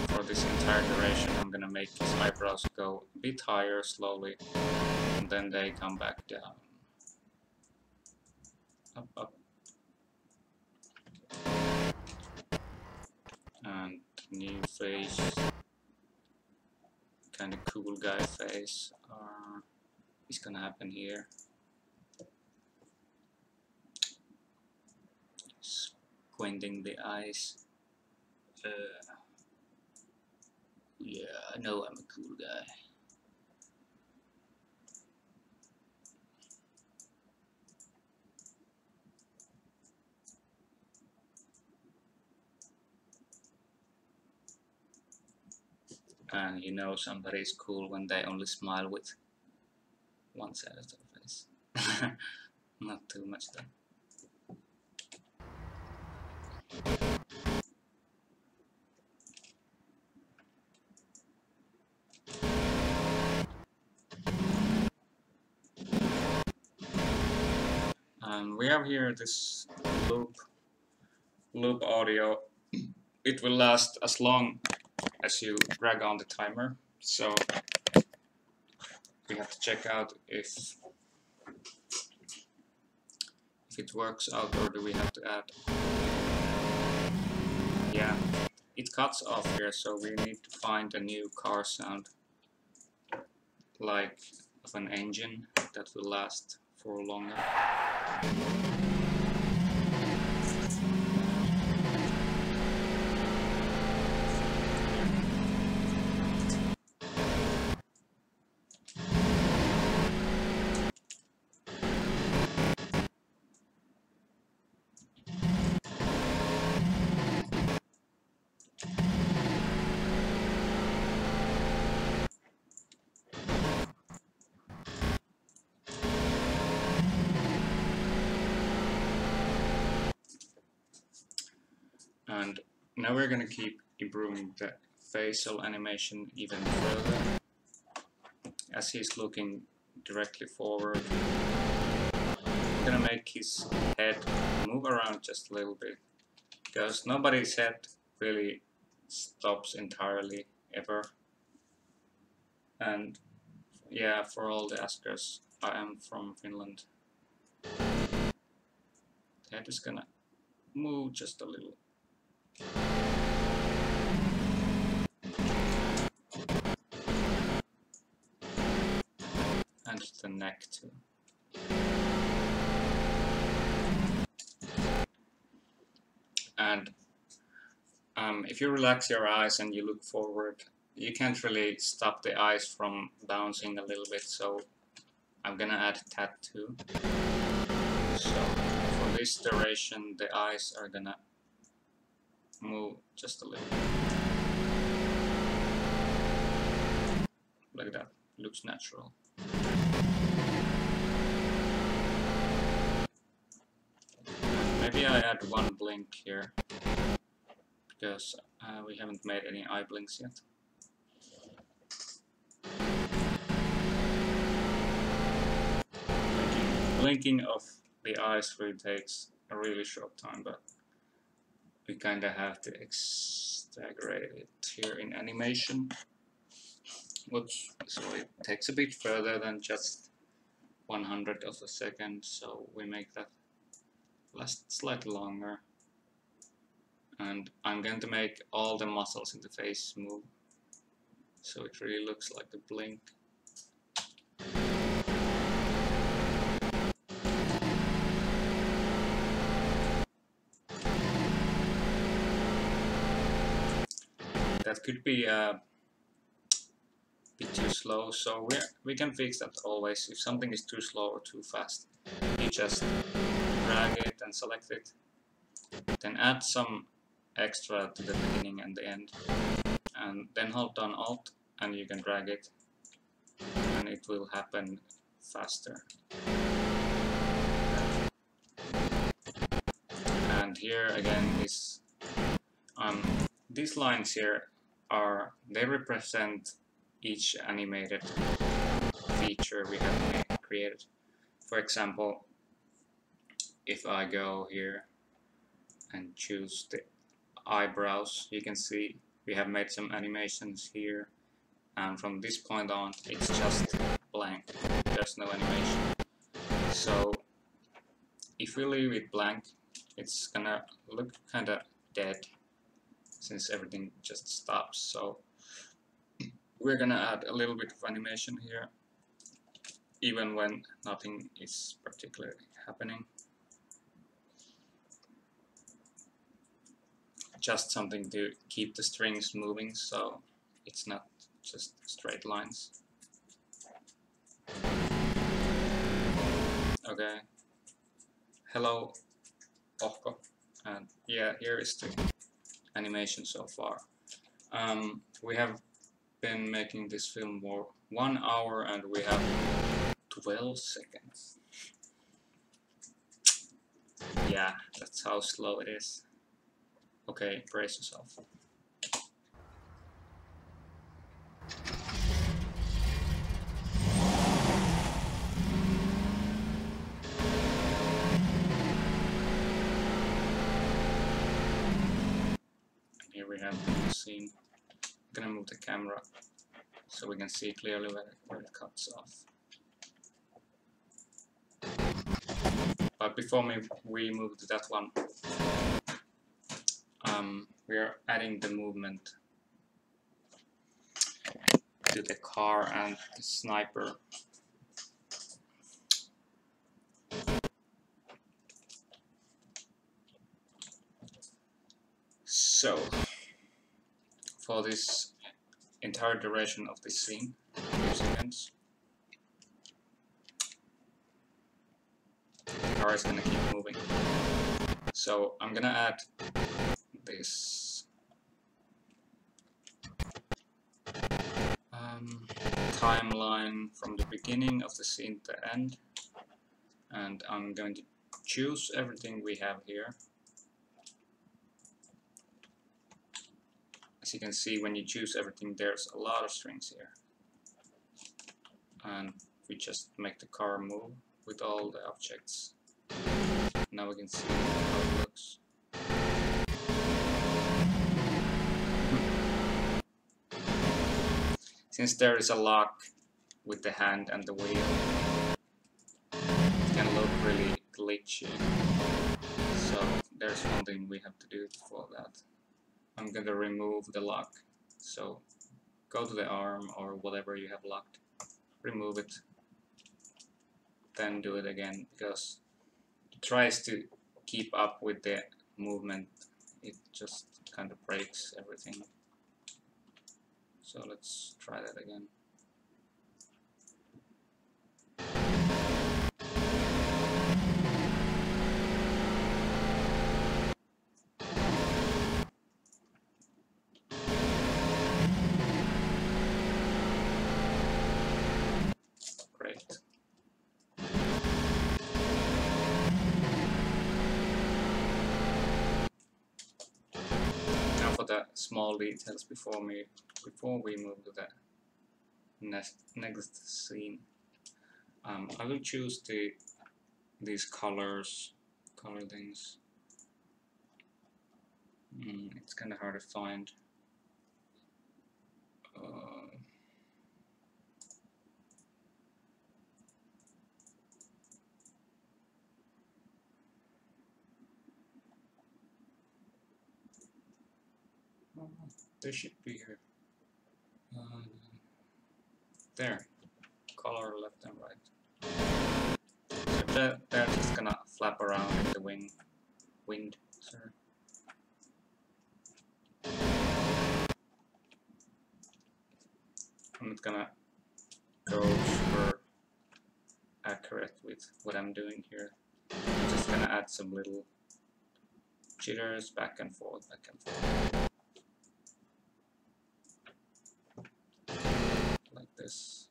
for this entire duration, I'm gonna make his eyebrows go a bit higher slowly, and then they come back down. Up, up. And new face, kind of cool guy face, is gonna happen here. Squinting the eyes. Yeah, I know I'm a cool guy. And you know somebody's cool when they only smile with one side of their face. Not too much though. And we have here this loop audio. It will last as long as you drag on the timer. So we have to check out if it works out, or do we have to add? Yeah, it cuts off here, so we need to find a new car sound, like of an engine that will last for longer. And now we're going to keep improving the facial animation even further. As he's looking directly forward, I'm going to make his head move around just a little bit, because nobody's head really stops entirely ever. And yeah, for all the askers, I am from Finland. The head is going to move just a little. And the neck too. And if you relax your eyes and you look forward, you can't really stop the eyes from bouncing a little bit, so I'm gonna add that too. So for this duration, the eyes are gonna move just a little bit. Like that. Looks natural. Maybe I add one blink here, because we haven't made any eye blinks yet. Blinking of the eyes really takes a really short time, but we kinda have to exaggerate it here in animation. Whoops, so it takes a bit further than just 100th of a second, so we make that last slightly longer. And I'm going to make all the muscles in the face move, so it really looks like a blink. That could be a bit too slow, so we can fix that always. If something is too slow or too fast, you just drag it and select it, then add some extra to the beginning and the end, and then hold down Alt and you can drag it and it will happen faster. And here again is these lines here they represent each animated feature we have created. For example, if I go here and choose the eyebrows, you can see we have made some animations here, and from this point on it's just blank, there's no animation. So if we leave it blank, it's gonna look kinda dead since everything just stops. So we're gonna add a little bit of animation here even when nothing is particularly happening. Just something to keep the strings moving so it's not just straight lines. Okay. Hello, Ohko. And yeah, here is the animation so far. We have been making this film for 1 hour and we have 12 seconds. Yeah, that's how slow it is. Okay, brace yourself. And here we have the scene. I'm gonna move the camera so we can see clearly where it cuts off. But before we move to that one, we are adding the movement to the car and the sniper. So, for this entire duration of this scene, 2 seconds, the car is gonna keep moving. So I'm gonna add this timeline from the beginning of the scene to the end, and I'm going to choose everything we have here. As you can see, when you choose everything, there's a lot of strings here, and we just make the car move with all the objects. Now we can see how it looks. Since there is a lock with the hand and the wheel, it can look really glitchy. So there's one thing we have to do for that. I'm gonna remove the lock. So go to the arm or whatever you have locked, remove it, then do it again, because it tries to keep up with the movement. It just kind of breaks everything. So let's try that again. Great. Now for the small details before we move to the next scene. I will choose these color things. It's kind of hard to find. They should be here. There. Color left and right. So they're just gonna flap around in the wind. Sorry. I'm not gonna go super accurate with what I'm doing here. I'm just gonna add some little jitters, back and forth, back and forth. Like this.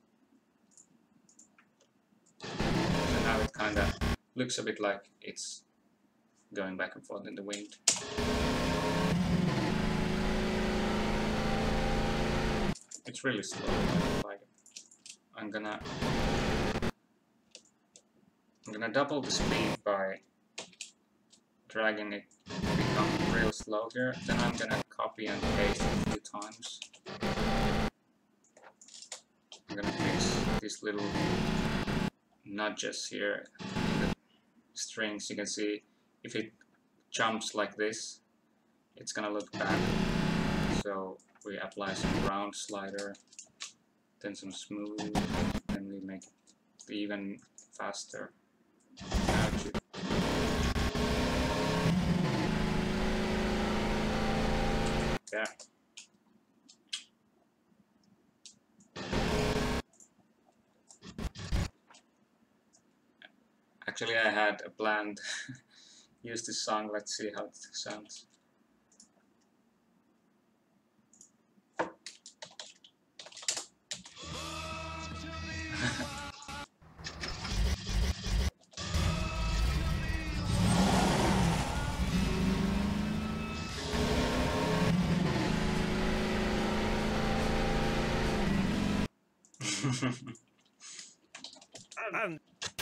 And now it kind of looks a bit like it's going back and forth in the wind. It's really slow. Like, I'm gonna double the speed by dragging it to become real slow here. Then I'm gonna copy and paste it a few times. I'm gonna fix these little nudges here in the strings. You can see if it jumps like this, it's gonna look bad. So we apply some round slider, then some smooth, then we make it even faster. Yeah. Actually, I had a planned use this song. Let's see how it sounds.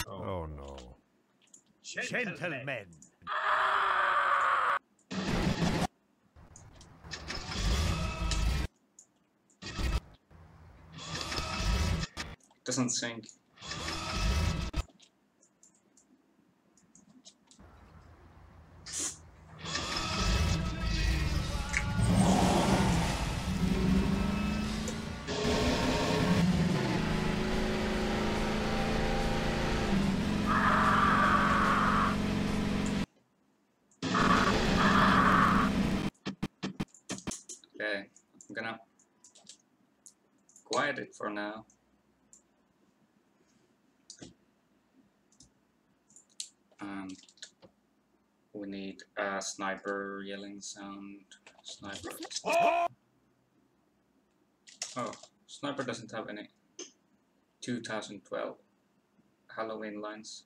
Oh no. Gentlemen. Doesn't sync. Okay, I'm gonna quiet it for now. We need a sniper yelling sound. Sniper. Oh, sniper doesn't have any 2012 Halloween lines.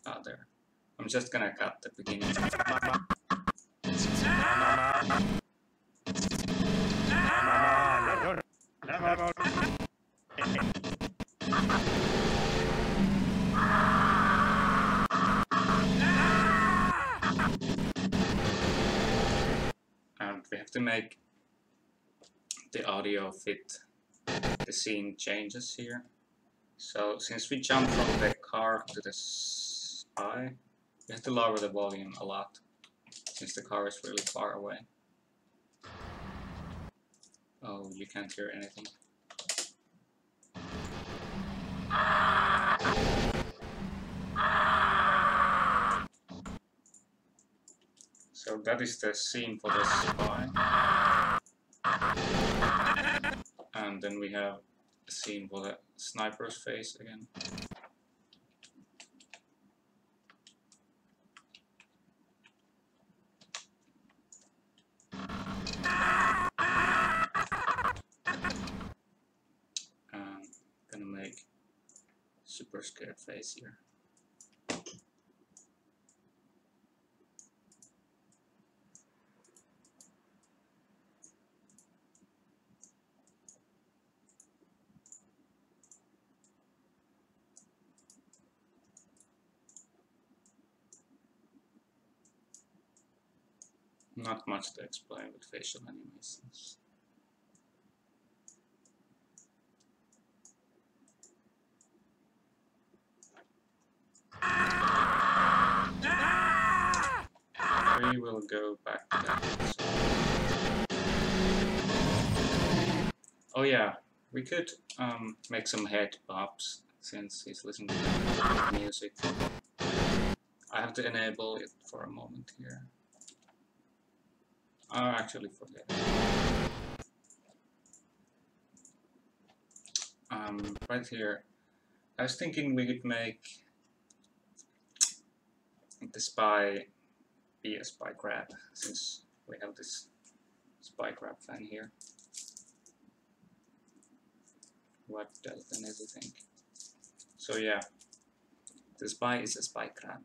Ah, there. I'm just gonna cut the beginning. And we have to make the audio fit the scene changes here. So since we jump from the car to the sky, we have to lower the volume a lot since the car is really far away. Oh, you can't hear anything. So that is the scene for the spy. And then we have a scene for the sniper's face again. And gonna make super scared face here. Not much to explain with facial animations. We will go back to that. Oh yeah, we could make some head bops since he's listening to music. I have to enable it for a moment here. Oh, actually forget. Right here, I was thinking we could make the spy be a spy crab, since we have this spy crab fan here. What does the Nezzy think? So yeah, the spy is a spy crab.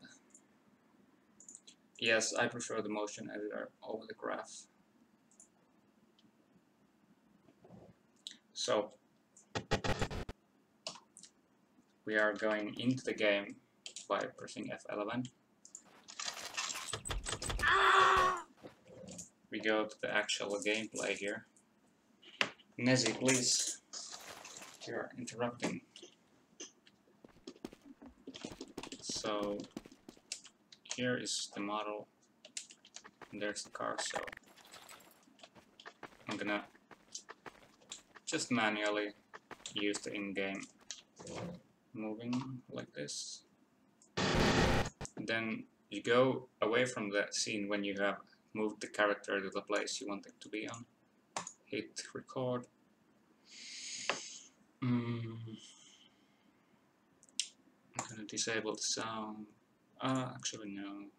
Yes, I prefer the motion editor over the graph. So we are going into the game by pressing F11. We go to the actual gameplay here. Nezzy, please. You're interrupting. So here is the model, and there's the car, so I'm gonna just manually use the in-game moving like this. And then you go away from the scene when you have moved the character to the place you want it to be on. Hit record. I'm gonna disable the sound. Actually no.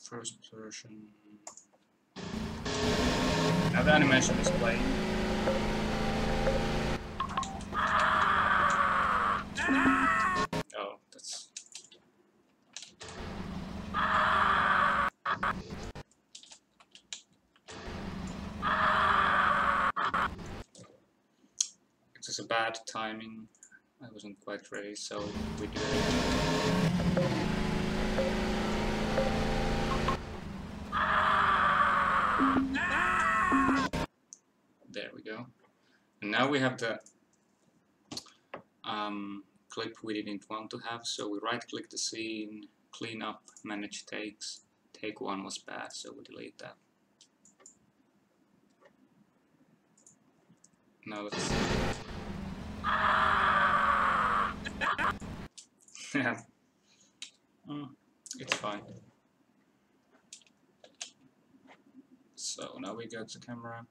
First person. Now the animation is playing. Oh, that's... It was a bad timing. I wasn't quite ready, so we do it. There we go. And now we have the clip we didn't want to have, so we right click the scene, clean up, manage takes. Take one was bad, so we delete that. Now let's see. Yeah. It's fine. So now we go to camera.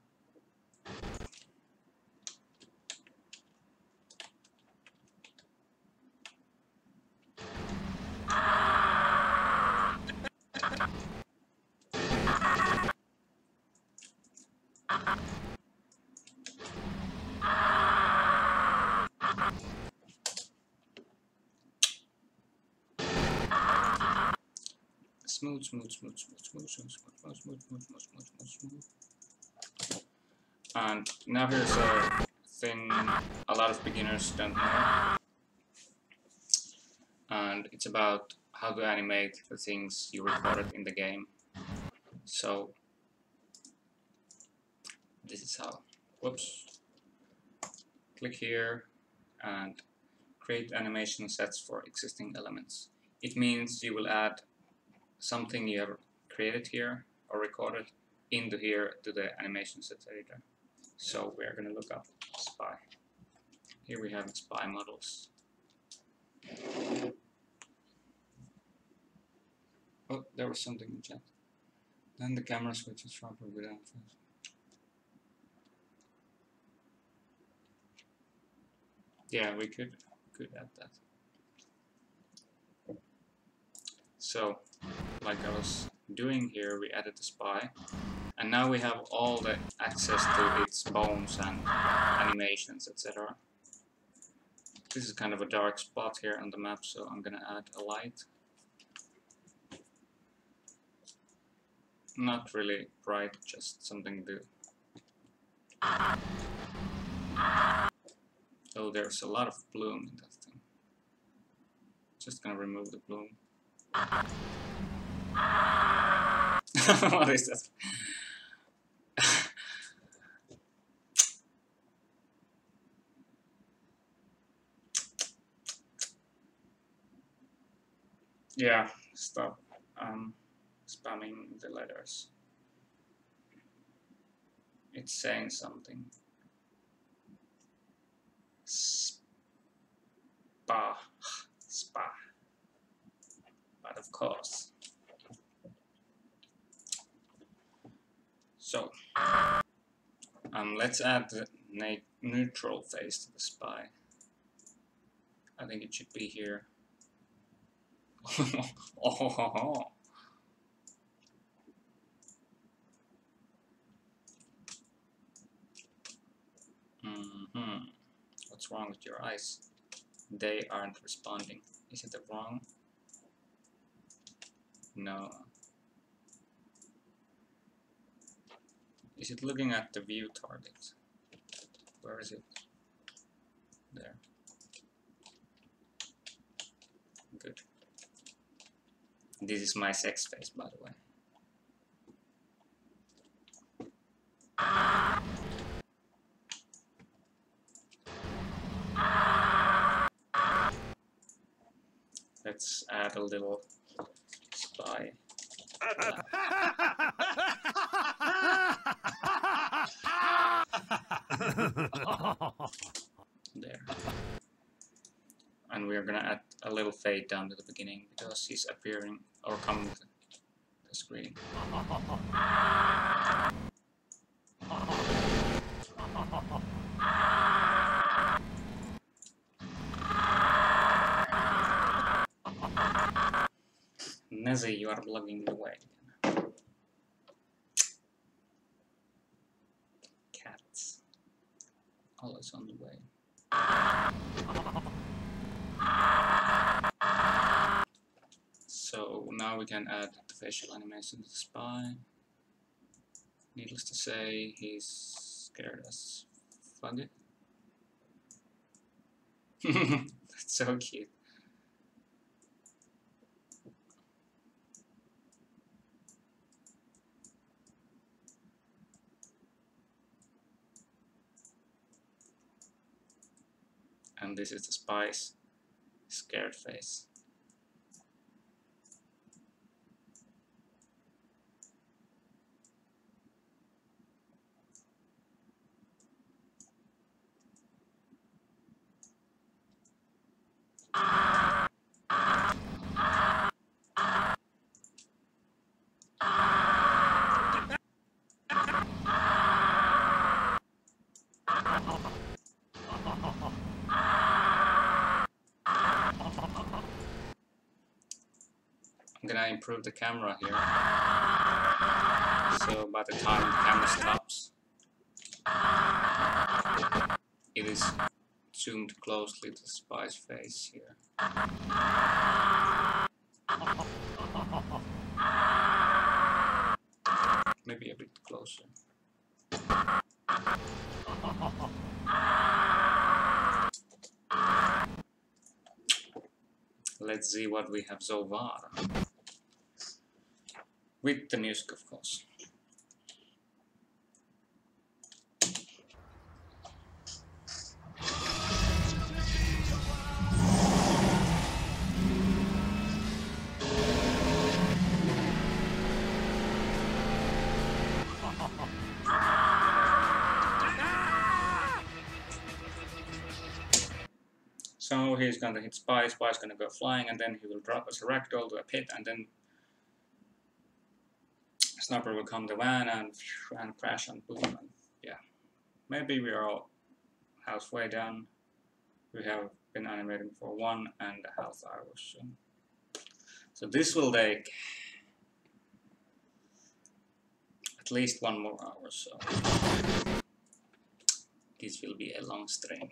Smooth, smooth, smooth, smooth, smooth, smooth, smooth, smooth, smooth, smooth, smooth, smooth. And now here's a thing a lot of beginners don't know. And it's about how to animate the things you recorded in the game. So this is how. Whoops. Click here and create animation sets for existing elements. It means you will add something you have created here or recorded into here to the animation sets editor. So we're going to look up spy. Here we have spy models. Oh, there was something in chat. Then the camera switches sharper without focus. Yeah, we could add that. So, like I was doing here, we added the spy, and now we have all the access to its bones and animations, etc. This is kind of a dark spot here on the map, so I'm gonna add a light. Not really bright, just something to... Oh, there's a lot of bloom in that thing. Just gonna remove the bloom. What is that? Yeah, stop spamming the letters. It's saying something. Spa. Spa. But of course. So, let's add neutral face to the spy. I think it should be here. Oh. What's wrong with your eyes? They aren't responding. Is it wrong? No. Is it looking at the view target? Where is it? There. Good. This is my sex face, by the way. Let's add a little spy. There. And we're gonna add a little fade down to the beginning because he's appearing or coming to the screen. Nezzy, you are blocking the way. Cats. Always on the way. So now we can add the facial animation to the spy. Needless to say, he's scared as fuck. That's so cute. And this is the spy's scared face. I'm gonna improve the camera here, so by the time the camera stops, it is zoomed closely to the spy's face here. Maybe a bit closer. Let's see what we have so far. With the music, of course. So he's gonna hit Spy's gonna go flying, and then he will drop as a ragdoll to a pit, and then Sniper will come to van and crash and boom. And yeah, maybe we are all halfway done. We have been animating for 1.5 hours. So this will take at least 1 more hour. So this will be a long stream.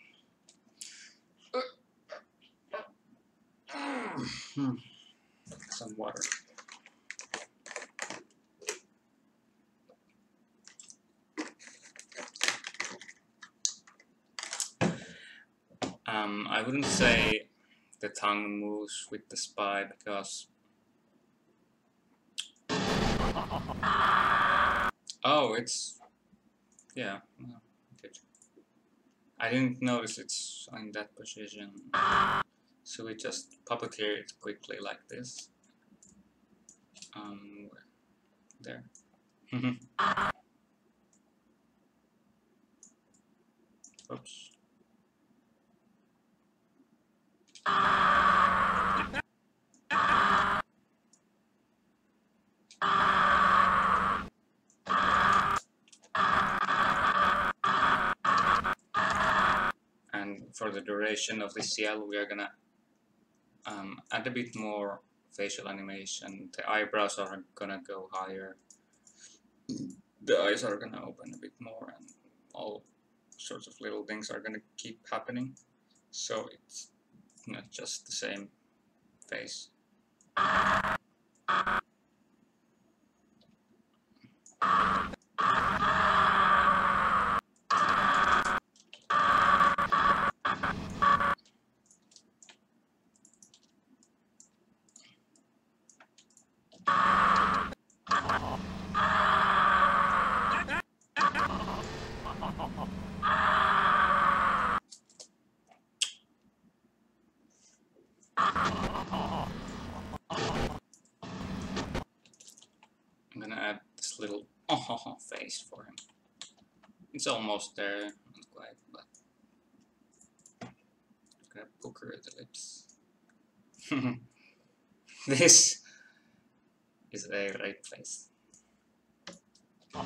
Some water. I wouldn't say the tongue moves with the spy because... Oh, it's... Yeah, good. I didn't notice it's in that position. So we just puppeteer it quickly like this. There. Oops. for the duration of this CL, we are gonna add a bit more facial animation. The eyebrows are gonna go higher. The eyes are gonna open a bit more, and all sorts of little things are gonna keep happening. So it's not just the same face. I'm gonna add this little face for him. It's almost there, not quite, but I'm gonna pucker the lips. This is a rape face. The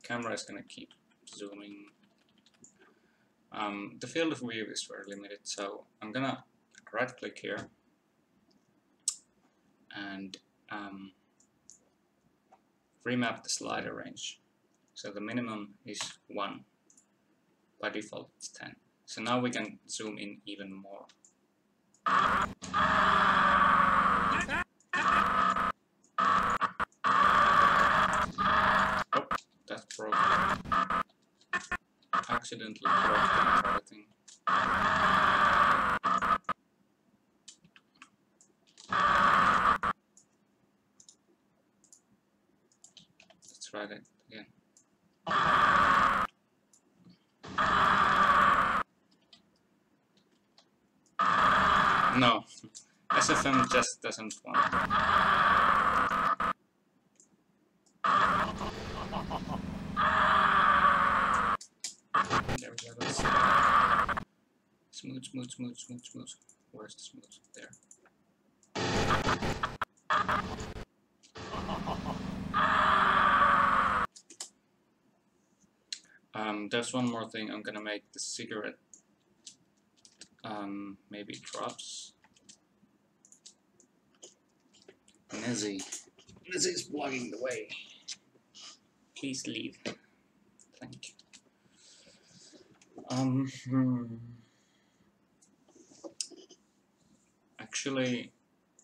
camera is gonna keep zooming. The field of view is very limited, so I'm gonna right click here and remap the slider range. So the minimum is 1. By default it's 10. So now we can zoom in even more. Oh, that's broken. Accidentally broke the entire thing. Let's try that again. No, SFM just doesn't want it. There we go. Let's see. Smooth, smooth, smooth, smooth, smooth. Where's the smooth? There. There's one more thing. I'm gonna make the cigarette maybe drops. Nezzy is blocking the way. Please leave. Thank you. Actually,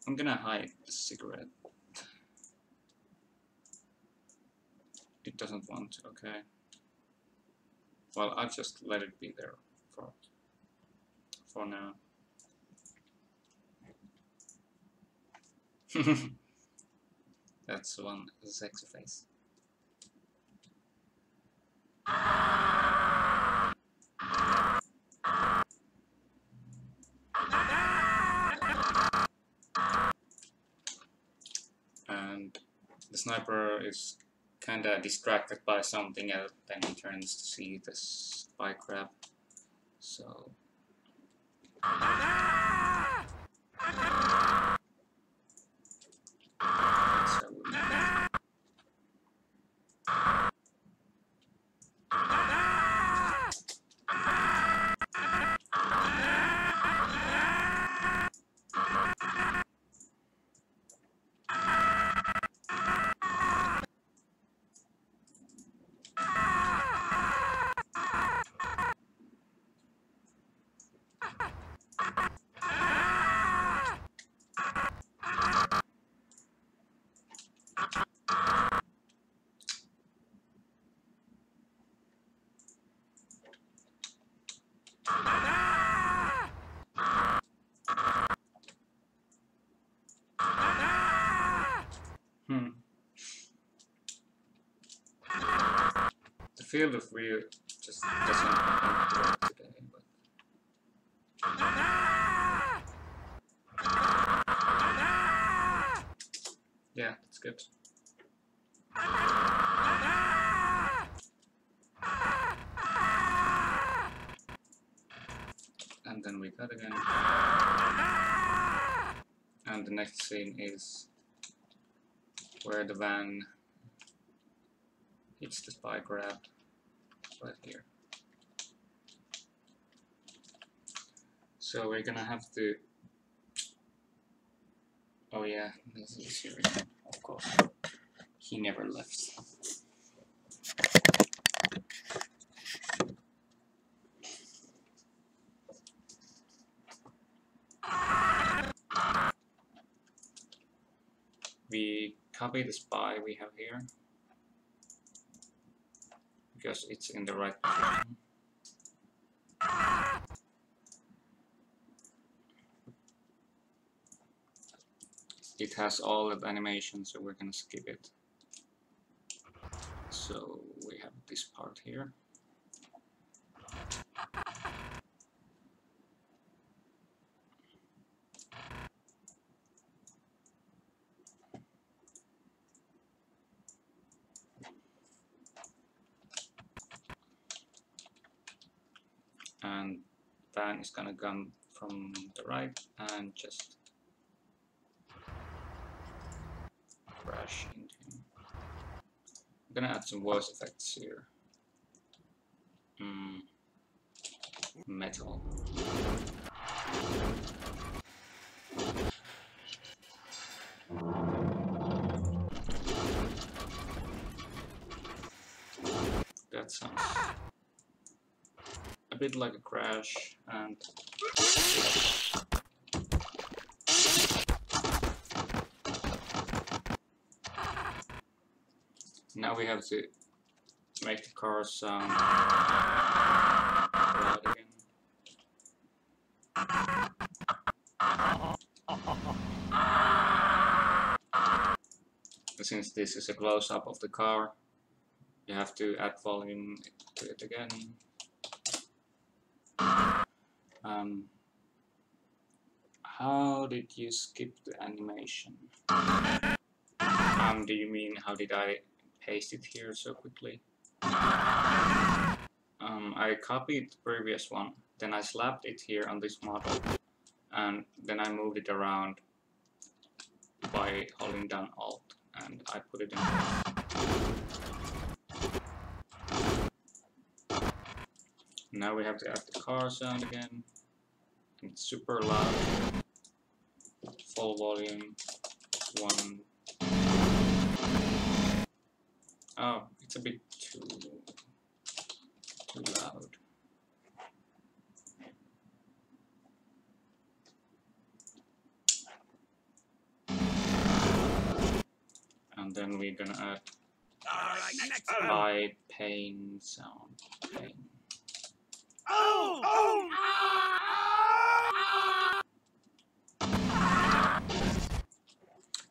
I'm gonna hide the cigarette. It doesn't want to, okay. Well, I'll just let it be there for now. That's one sexy face. And the sniper is kinda distracted by something else, then he turns to see the spy crab. So the field of view just doesn't work today, but yeah, that's good. And then we cut again. And the next scene is where the van hits the spy grab, right here. So we're gonna have to, oh yeah, this is here, of course. He never left. We copy the spy we have here because it's in the right position. It has all of the animation, so we're gonna skip it. So we have this part here. And van is gonna come from the right and just crash into him. I'm gonna add some voice effects here. Metal. That sounds a bit like a crash, and now we have to make the car sound loud again. Since this is a close-up of the car, you have to add volume to it again. How did you skip the animation? Do you mean how did I paste it here so quickly? I copied the previous one, then I slapped it here on this model, and then I moved it around by holding down Alt, and I put it in place. Now we have to add the car sound again. It's super loud. Full volume. 1. Oh, it's a bit too loud. And then we're gonna add high pain sound. Pain.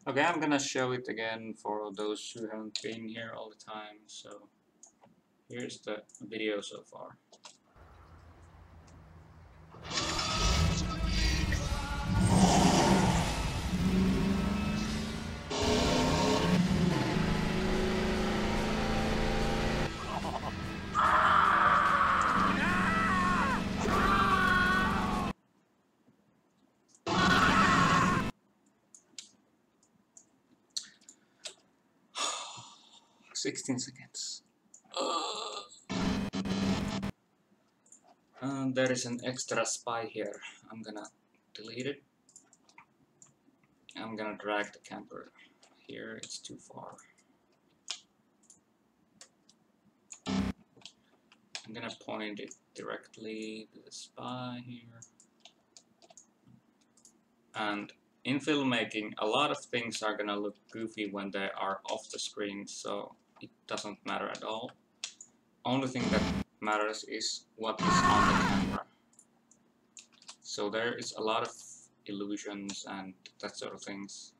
Okay, I'm gonna show it again for those who haven't been here all the time. So here's the video so far. — 16 seconds. And there is an extra spy here. I'm gonna delete it. I'm gonna drag the camper here. It's too far. I'm gonna point it directly to the spy here. And in filmmaking, a lot of things are gonna look goofy when they are off the screen, so it doesn't matter at all. Only thing that matters is what is on the camera. So there is a lot of illusions and that sort of things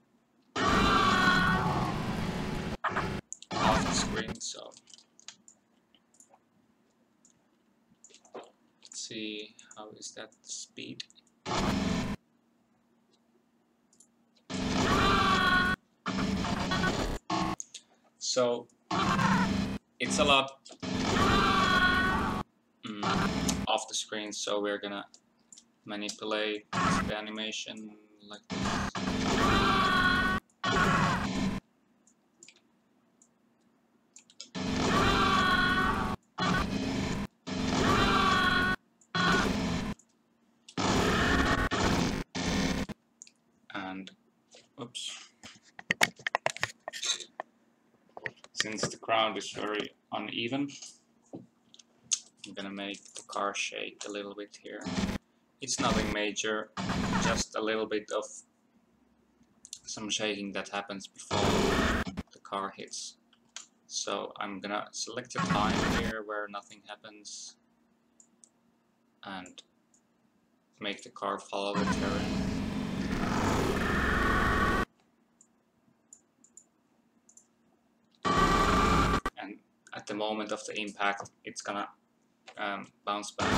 off the screen, so let's see, how is that speed? So it's a lot off the screen, so we're gonna manipulate the animation like this. Oops. Since the ground is very uneven, I'm gonna make the car shake a little bit here. It's nothing major, just a little bit of some shaking that happens before the car hits. So I'm gonna select a time here where nothing happens and make the car follow the terrain. And at the moment of the impact, it's gonna bounce back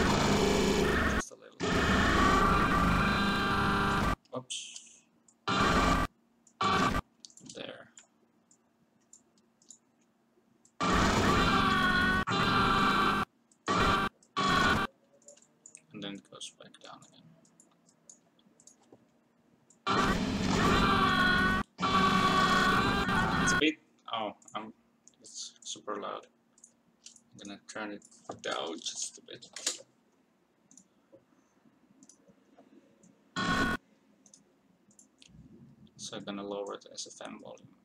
just a little. Oops. There. And then it goes back down again. It's a bit, it's super loud. I'm gonna turn it down just a bit. So I'm gonna lower the SFM volume.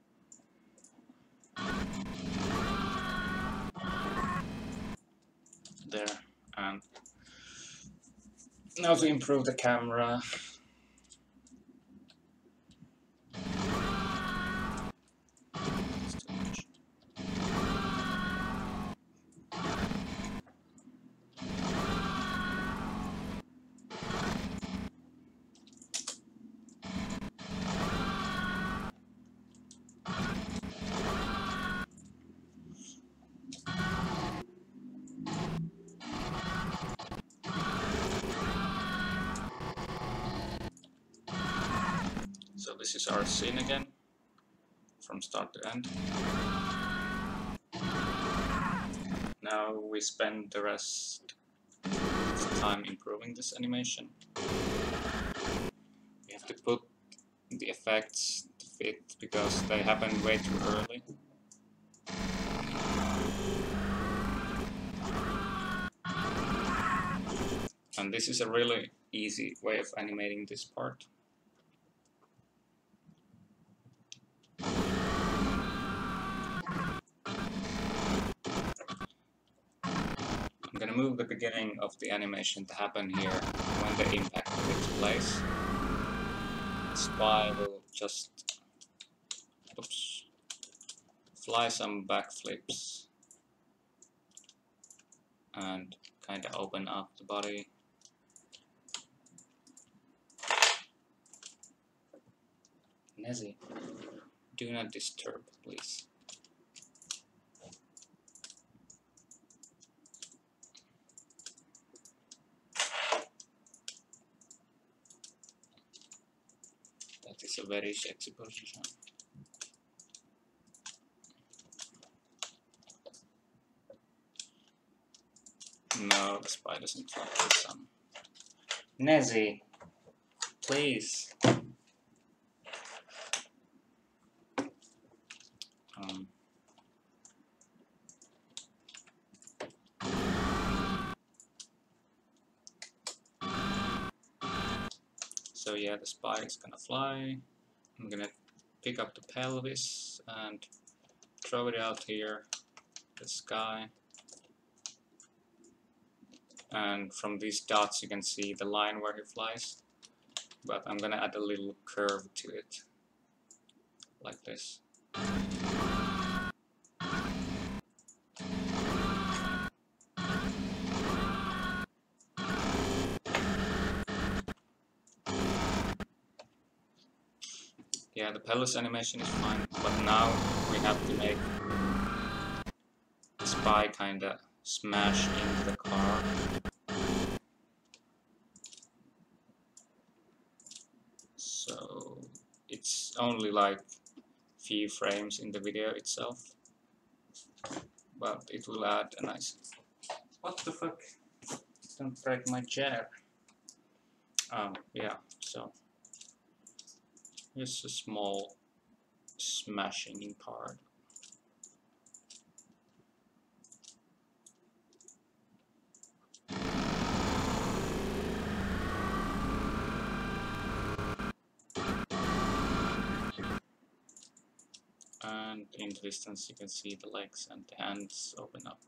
There, and now to improve the camera. So this is our scene again, from start to end. Now we spend the rest of the time improving this animation. We have to put the effects to fit because they happen way too early. And this is a really easy way of animating this part. I'm gonna move the beginning of the animation to happen here when the impact takes place. The spy will just fly some backflips and kind of open up the body. Nezzy, do not disturb, please. That is a very sexy position. No, the spy doesn't like the sun. Nezzy, please. So yeah, the spy is gonna fly. I'm gonna pick up the pelvis and throw it out here, the sky. And from these dots you can see the line where he flies. But I'm gonna add a little curve to it, like this. Yeah, the pelvis animation is fine, but now we have to make the spy kinda smash into the car. So it's only like few frames in the video itself, but it will add a nice... What the fuck? Don't break my chair. Yeah, so just a small smashing part. and in the distance you can see the legs and the hands open up.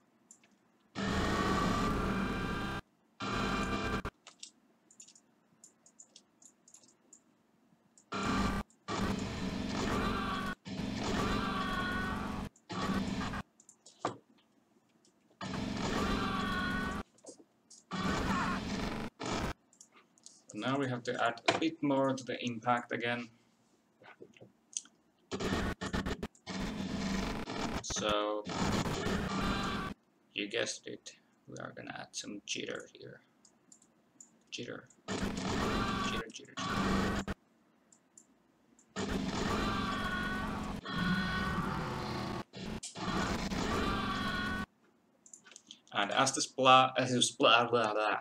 Now we have to add a bit more to the impact again. So, you guessed it, we are gonna add some jitter here. Jitter. Jitter, jitter, jitter. And as the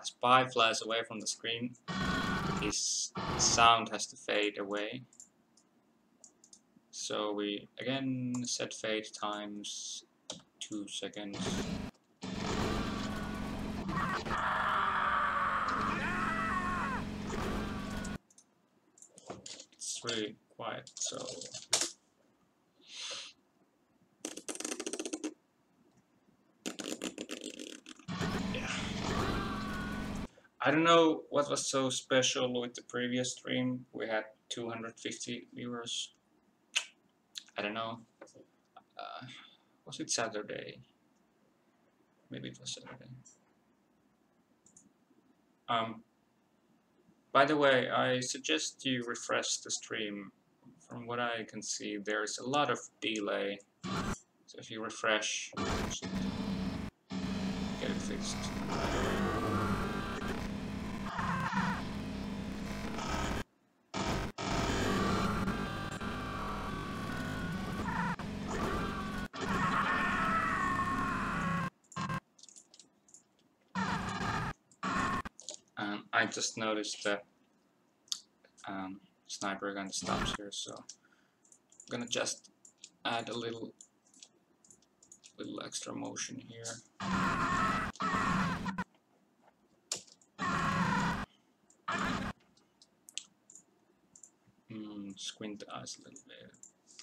spy flies away from the screen, his sound has to fade away. So we again set fade times 2 seconds. It's really quiet, so yeah. I don't know what was so special with the previous stream. We had 250 viewers. I don't know. Was it Saturday? Maybe it was Saturday. By the way, I suggest you refresh the stream. From what I can see, there's a lot of delay. So if you refresh, you should get it fixed. I just noticed that sniper gun stops here, so I'm gonna just add a little extra motion here. Squint the eyes a little bit,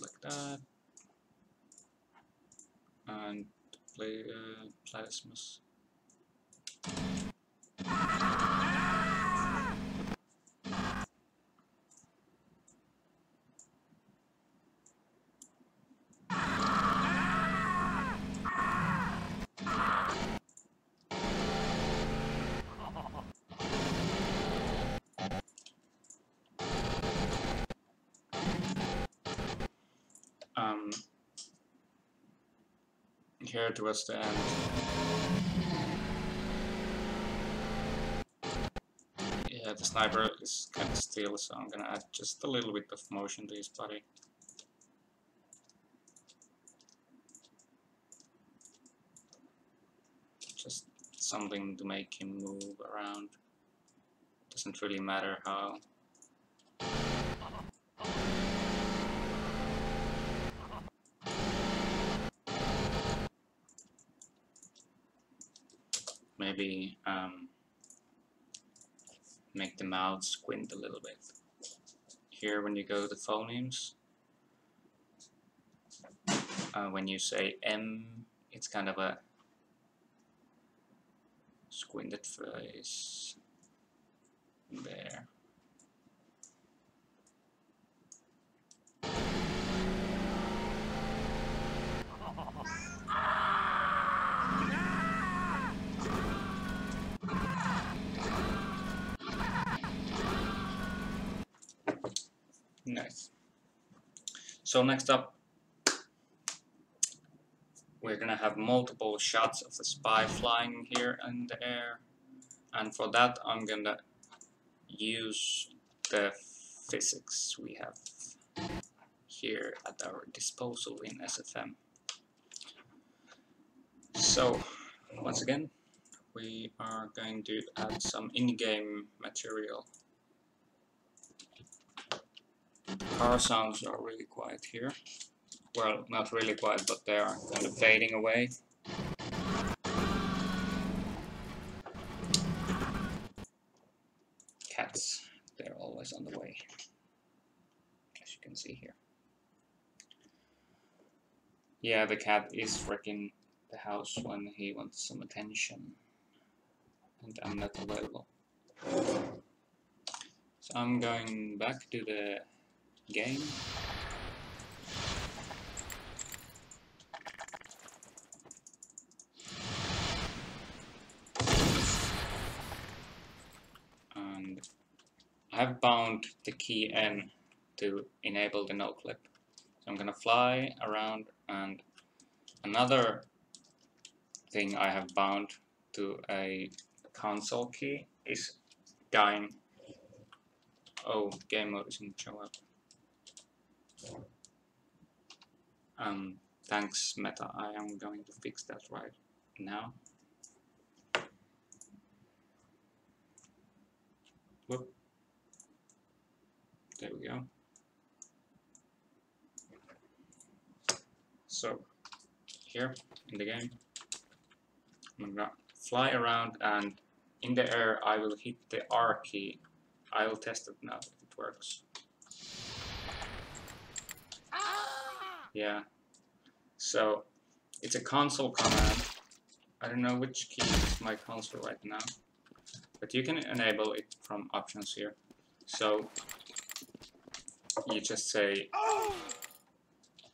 like that, and play plasmas. Here towards the end. Yeah, the sniper is kind of still, so I'm gonna add just a little bit of motion to his body. Just something to make him move around. Doesn't really matter how. Maybe make the mouth squint a little bit. Here when you go to phonemes, when you say M, it's kind of a squinted face there. Nice. So next up, we're gonna have multiple shots of the spy flying here in the air, and for that I'm gonna use the physics we have here at our disposal in SFM. So once again, we are going to add some in-game material. Car sounds are really quiet here. Well, not really quiet, but they are kind of fading away. Cats, they're always on the way, as you can see here. Yeah, the cat is wrecking the house when he wants some attention. And I'm not available. So I'm going back to the game. And I have bound the key N to enable the no clip. So I'm gonna fly around, and another thing I have bound to a console key is dying. Oh, game mode isn't show up. Thanks Meta, I am going to fix that right now. Whoop. There we go. So, here in the game, I'm gonna fly around, and in the air I will hit the R key. I will test it now if it works. Yeah. So, it's a console command. I don't know which key is my console right now, but you can enable it from options here. So, you just say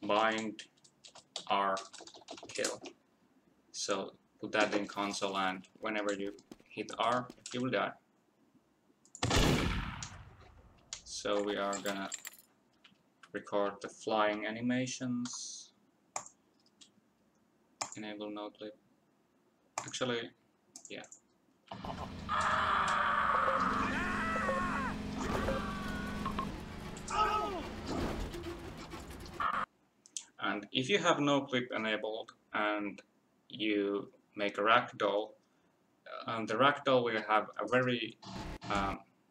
bind R kill. So put that in console, and whenever you hit R, you will die. So we are gonna record the flying animations. Enable no clip. Actually, yeah. And if you have no clip enabled and you make a ragdoll, the ragdoll will have a very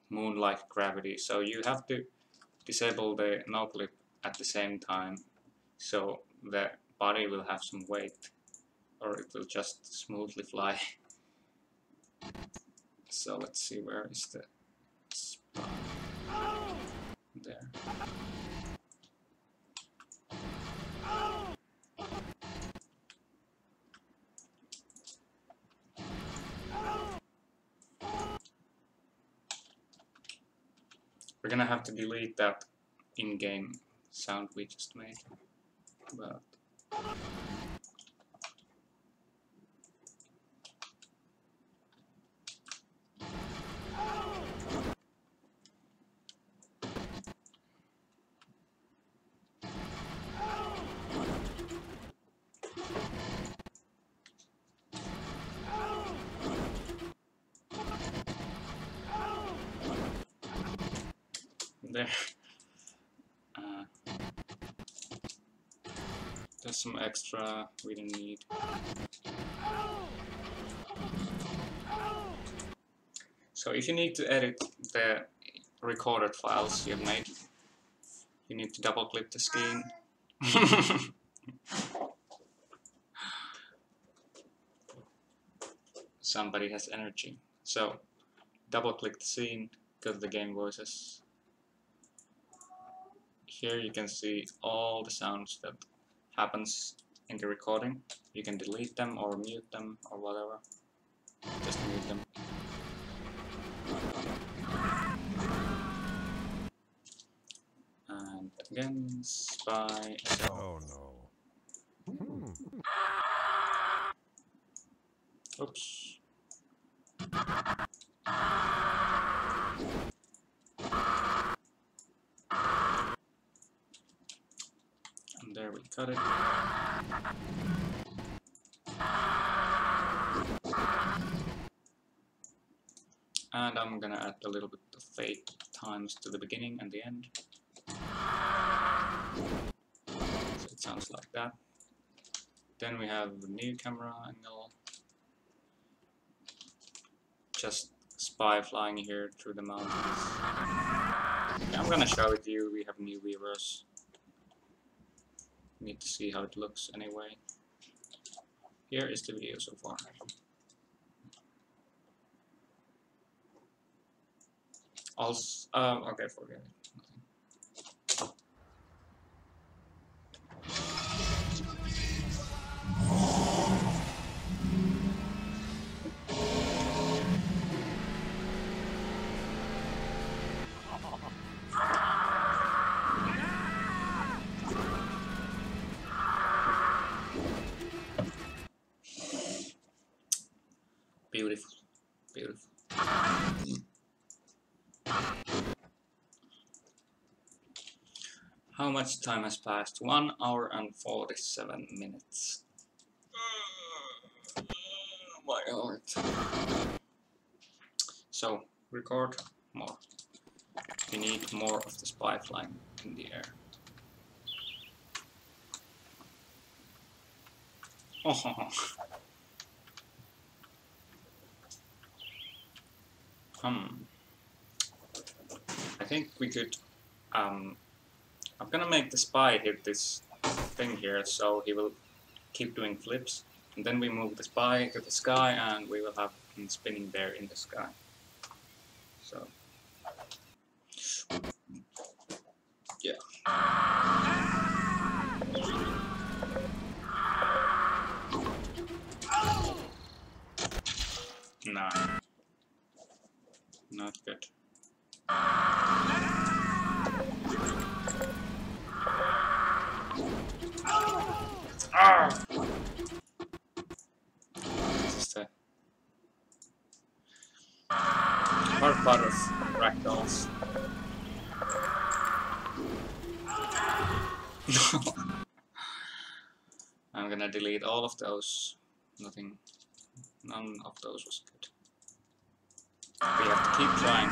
moon-like gravity, so you have to disable the no clip at the same time, so the body will have some weight, or it will just smoothly fly. So let's see, where is the spot? There. We're gonna have to delete that in-game sound we just made, but there. There's some extra we don't need. So if you need to edit the recorded files you've made, you need to double click the screen. Somebody has energy. So double click the scene, go to the game voices. Here you can see all the sounds that happens in the recording. You can delete them or mute them or whatever. Just mute them. And again, spy. Oh no. Oops. And there we cut it. And I'm gonna add a little bit of fade times to the beginning and the end. So it sounds like that. Then we have the new camera angle. Just spy flying here through the mountains. Yeah, I'm gonna show it to you. We have new viewers. Need to see how it looks anyway. Here is the video so far. Also, okay, forget it. Beautiful. Beautiful. How much time has passed? 1 hour and 47 minutes. My heart. So, record more. We need more of the spy flying in the air. Oh. I think we could. I'm gonna make the spy hit this thing here, so he will keep doing flips, and then we move the spy to the sky, and we will have him spinning there in the sky. So, yeah. No. Not good. Ah! This is the hard part of ragdolls. I'm gonna delete all of those. None of those was good. We have to keep trying.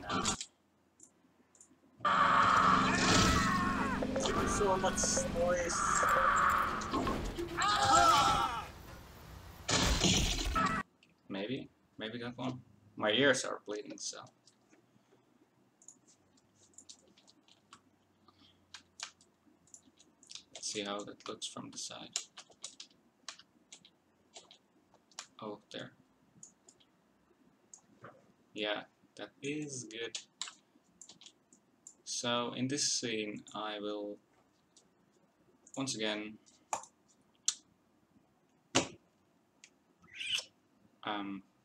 No. So much noise. Maybe that one. My ears are bleeding, so. Let's see how that looks from the side. Oh, there. Yeah, that is good. So in this scene, I will once again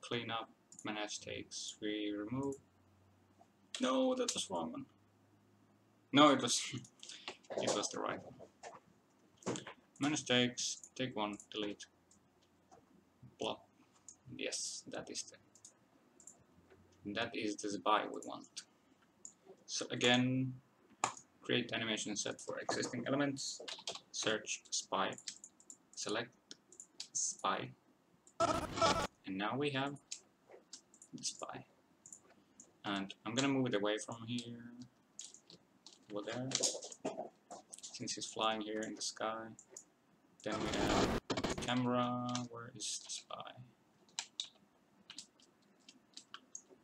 clean up manage takes. We remove. No, that was wrong one. No, it was it was the right one. Manage takes. Take one. Delete. Block. Yes, that is the spy we want. So again, create animation set for existing elements. Search spy. Select spy. And now we have the spy. And I'm gonna move it away from here. Over there. Since he's flying here in the sky. Then we have the camera. Where is the spy?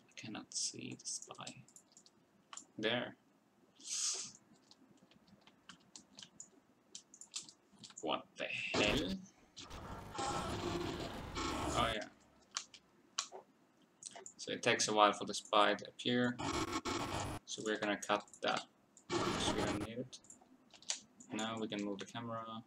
I cannot see the spy. There. What the hell? Oh yeah. So it takes a while for the spy to appear. So we're gonna cut that because we don't need it. Now we can move the camera.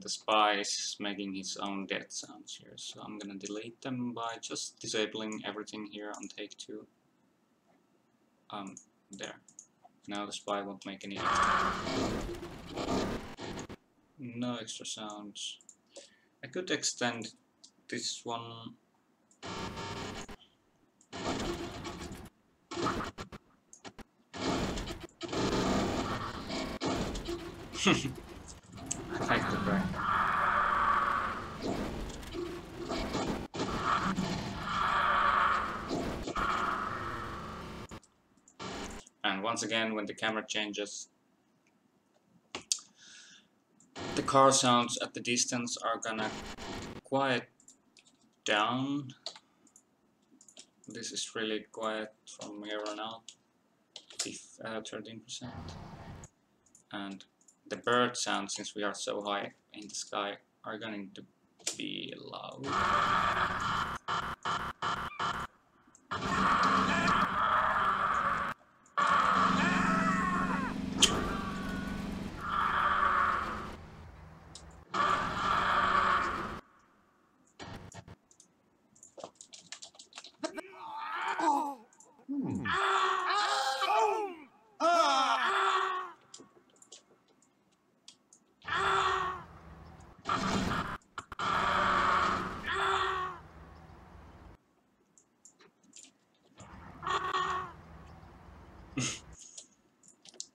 The spy is making his own death sounds here, so I'm gonna delete them by just disabling everything here on take 2. There. Now the spy won't make any extra. No extra sounds. I could extend this one. I like the brain. once again, when the camera changes, the car sounds at the distance are gonna quiet down. This is really quiet from here on out, 13%. And the bird sounds, since we are so high in the sky, are going to be loud.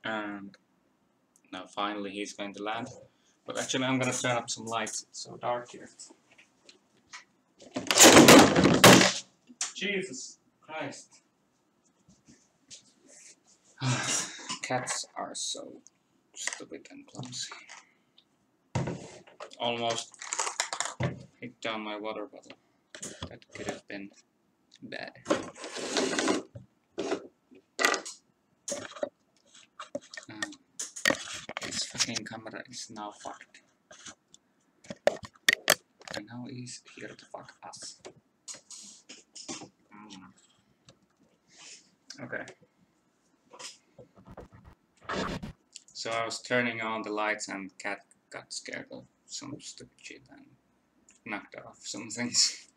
And now finally he's going to land. But actually I'm gonna turn up some lights, it's so dark here. Jesus Christ. Cats are so stupid and clumsy. Almost hit down my water bottle. That could have been bad. This fucking camera is now fucked. And now he's here to fuck us. Okay. So I was turning on the lights and the cat got scared of some stupid shit and knocked off some things.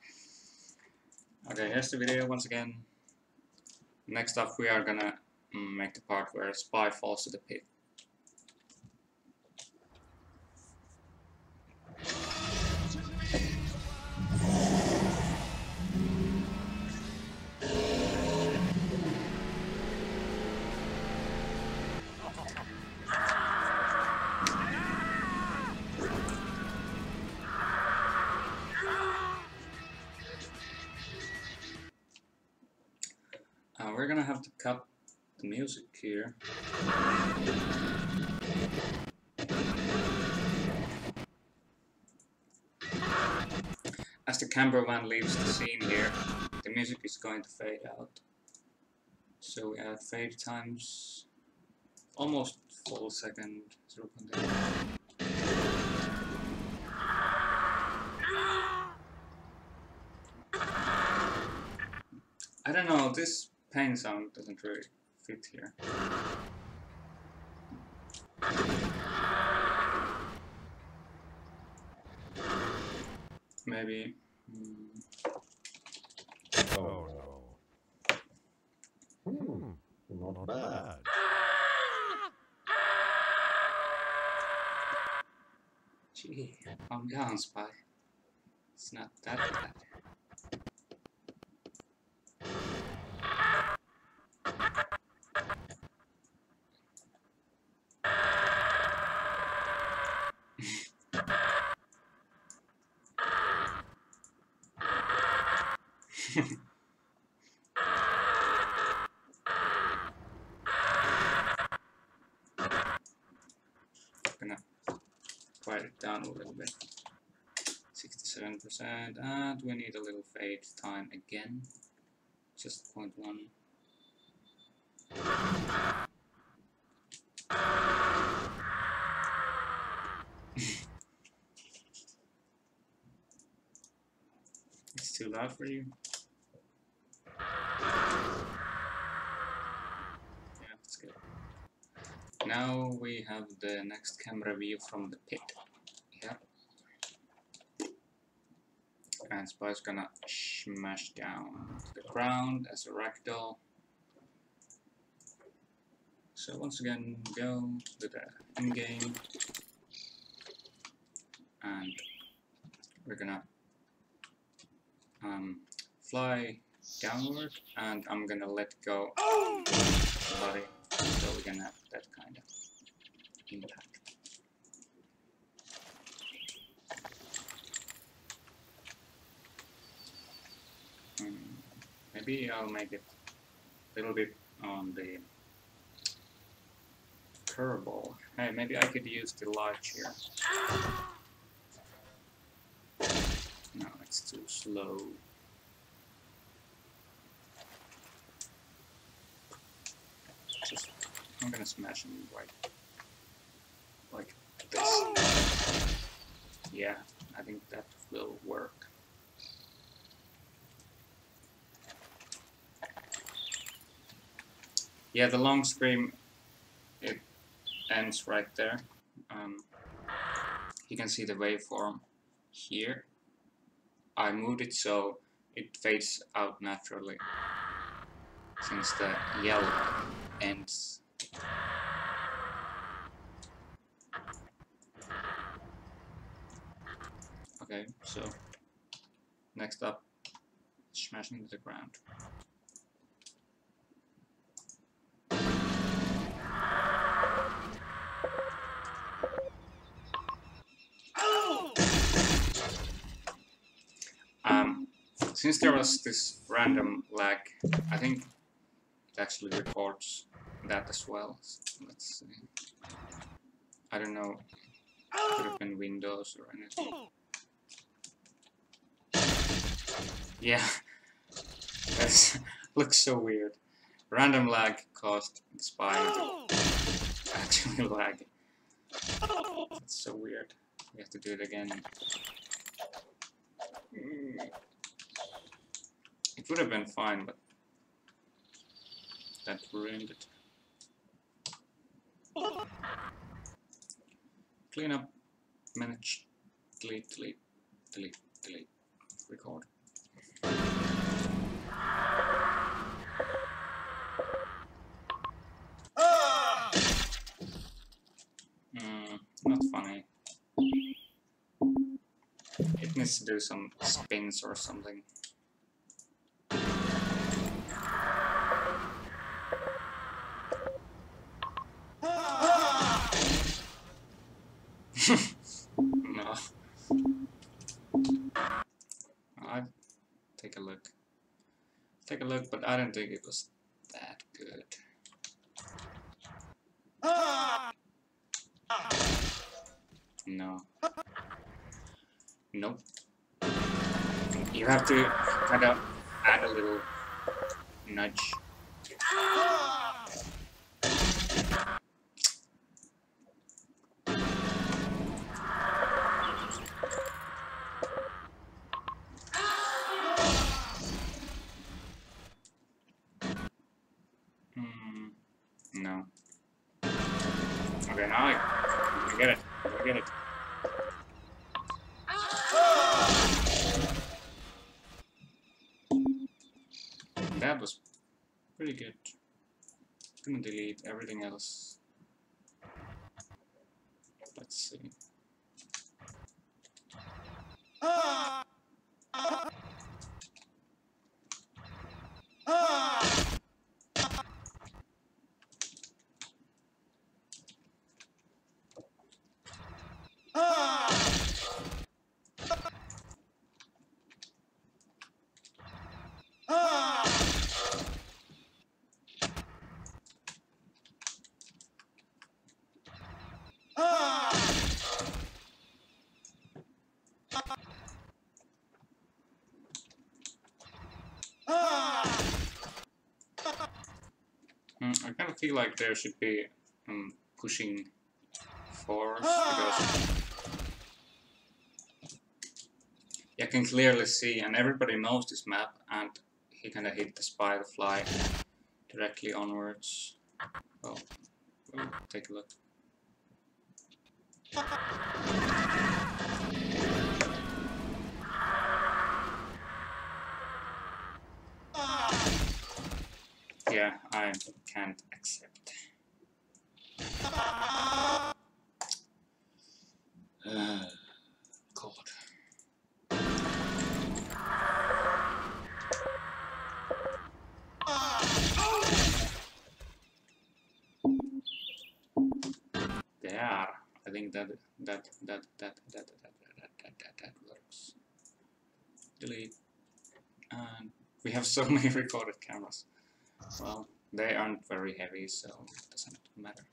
Okay, here's the video once again. Next up we are gonna make the part where Spy falls to the pit. We're gonna have to cut the music here. As the cameraman leaves the scene here, the music is going to fade out. So we add fade times almost full second, 0.8. I don't know, this pain sound doesn't really fit here. Maybe. Oh no. Not bad. Gee, calm down, Spy. It's not that bad. Gonna quiet it down a little bit. 67%, and we need a little fade time again. Just 0.1. It's too loud for you? Yeah, that's good. Now we have the next camera view from the pit. Yeah. And Spy's gonna smash down to the ground as a ragdoll. So once again, go to the in-game. And we're gonna fly downward, and I'm gonna let go the body so we can have that kind of impact. Maybe I'll make it a little bit on the turbo. Hey, maybe I could use the large here. No, it's too slow. Just, I'm gonna smash him right like this. Yeah, I think that will work. Yeah, the long scream, it ends right there. You can see the waveform here. I moved it so it fades out naturally, since the yell ends. Okay, so next up, smashing into the ground. Since there was this random lag, I think it actually records that as well. So let's see. I don't know. Could have been Windows or anything. Yeah, that looks so weird. Random lag caused the spine to actually lag. That's so weird. We have to do it again. It would have been fine, but that ruined it. Clean up, manage, delete, delete, delete, delete, record. Not funny. It needs to do some spins or something. No. I'd take a look. Take a look, but I don't think it was that good. No. Nope. You have to kind of add a little nudge. No. Okay, now I get it. I get it. That was pretty good. I'm gonna delete everything else. Let's see. I kind of feel like there should be pushing force because you can clearly see, and everybody knows this map, and he kind of hit the spider fly directly onwards. Oh, we'll take a look. Yeah, I can't accept. God. There. I think that works. Delete. And we have so many recorded cameras. Well, they aren't very heavy, so it doesn't matter.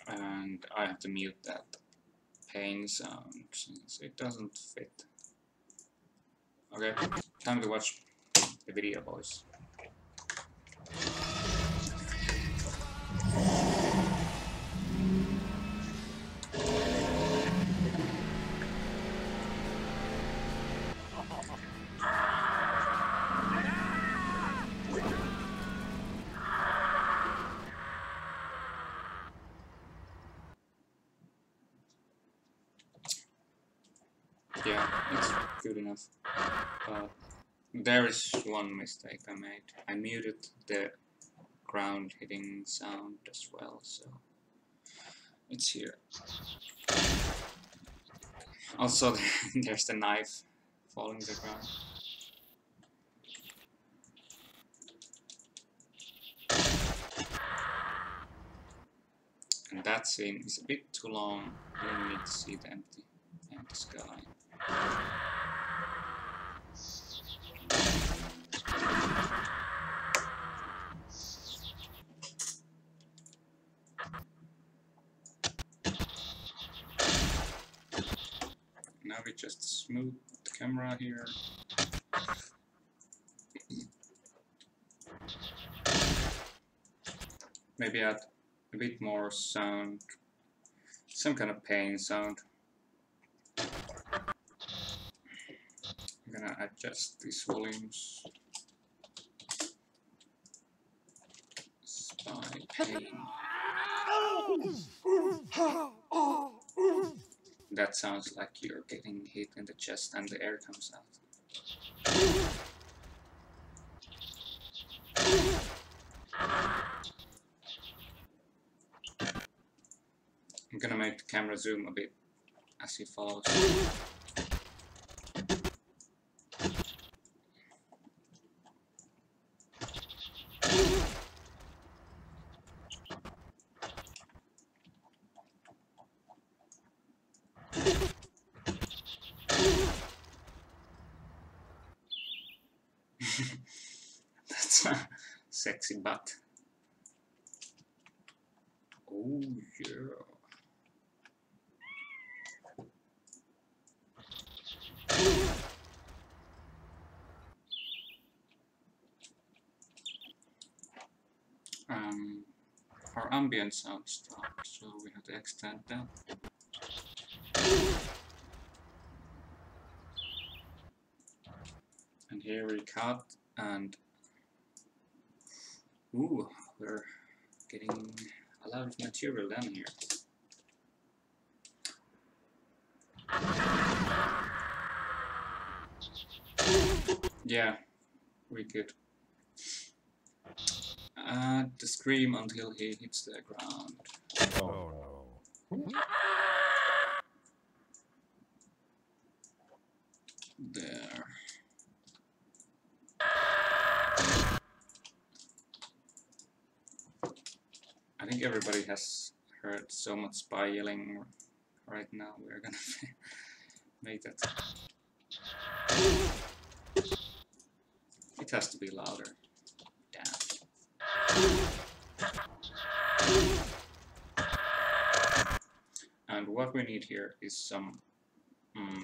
And I have to mute that pain sound since it doesn't fit. Okay, time to watch the video, boys. Yeah, it's good enough. There is one mistake I made. I muted the ground hitting sound as well, so it's here. Also, there's the knife falling to the ground. And that scene is a bit too long. You don't need to see the empty sky. Now we just smooth the camera here. Maybe add a bit more sound, some kind of pain sound. I'm gonna adjust these volumes. Spy pain. That sounds like you're getting hit in the chest and the air comes out. I'm gonna make the camera zoom a bit as he follows. That's a sexy butt. Oh yeah. Our ambient sound stopped, so we have to extend that. And here we cut, and ooh, we're getting a lot of material down here. Yeah, we could add the scream until he hits the ground. Oh no. There. I think everybody has heard so much spy yelling right now. We're gonna make that. It has to be louder. Damn. And what we need here is some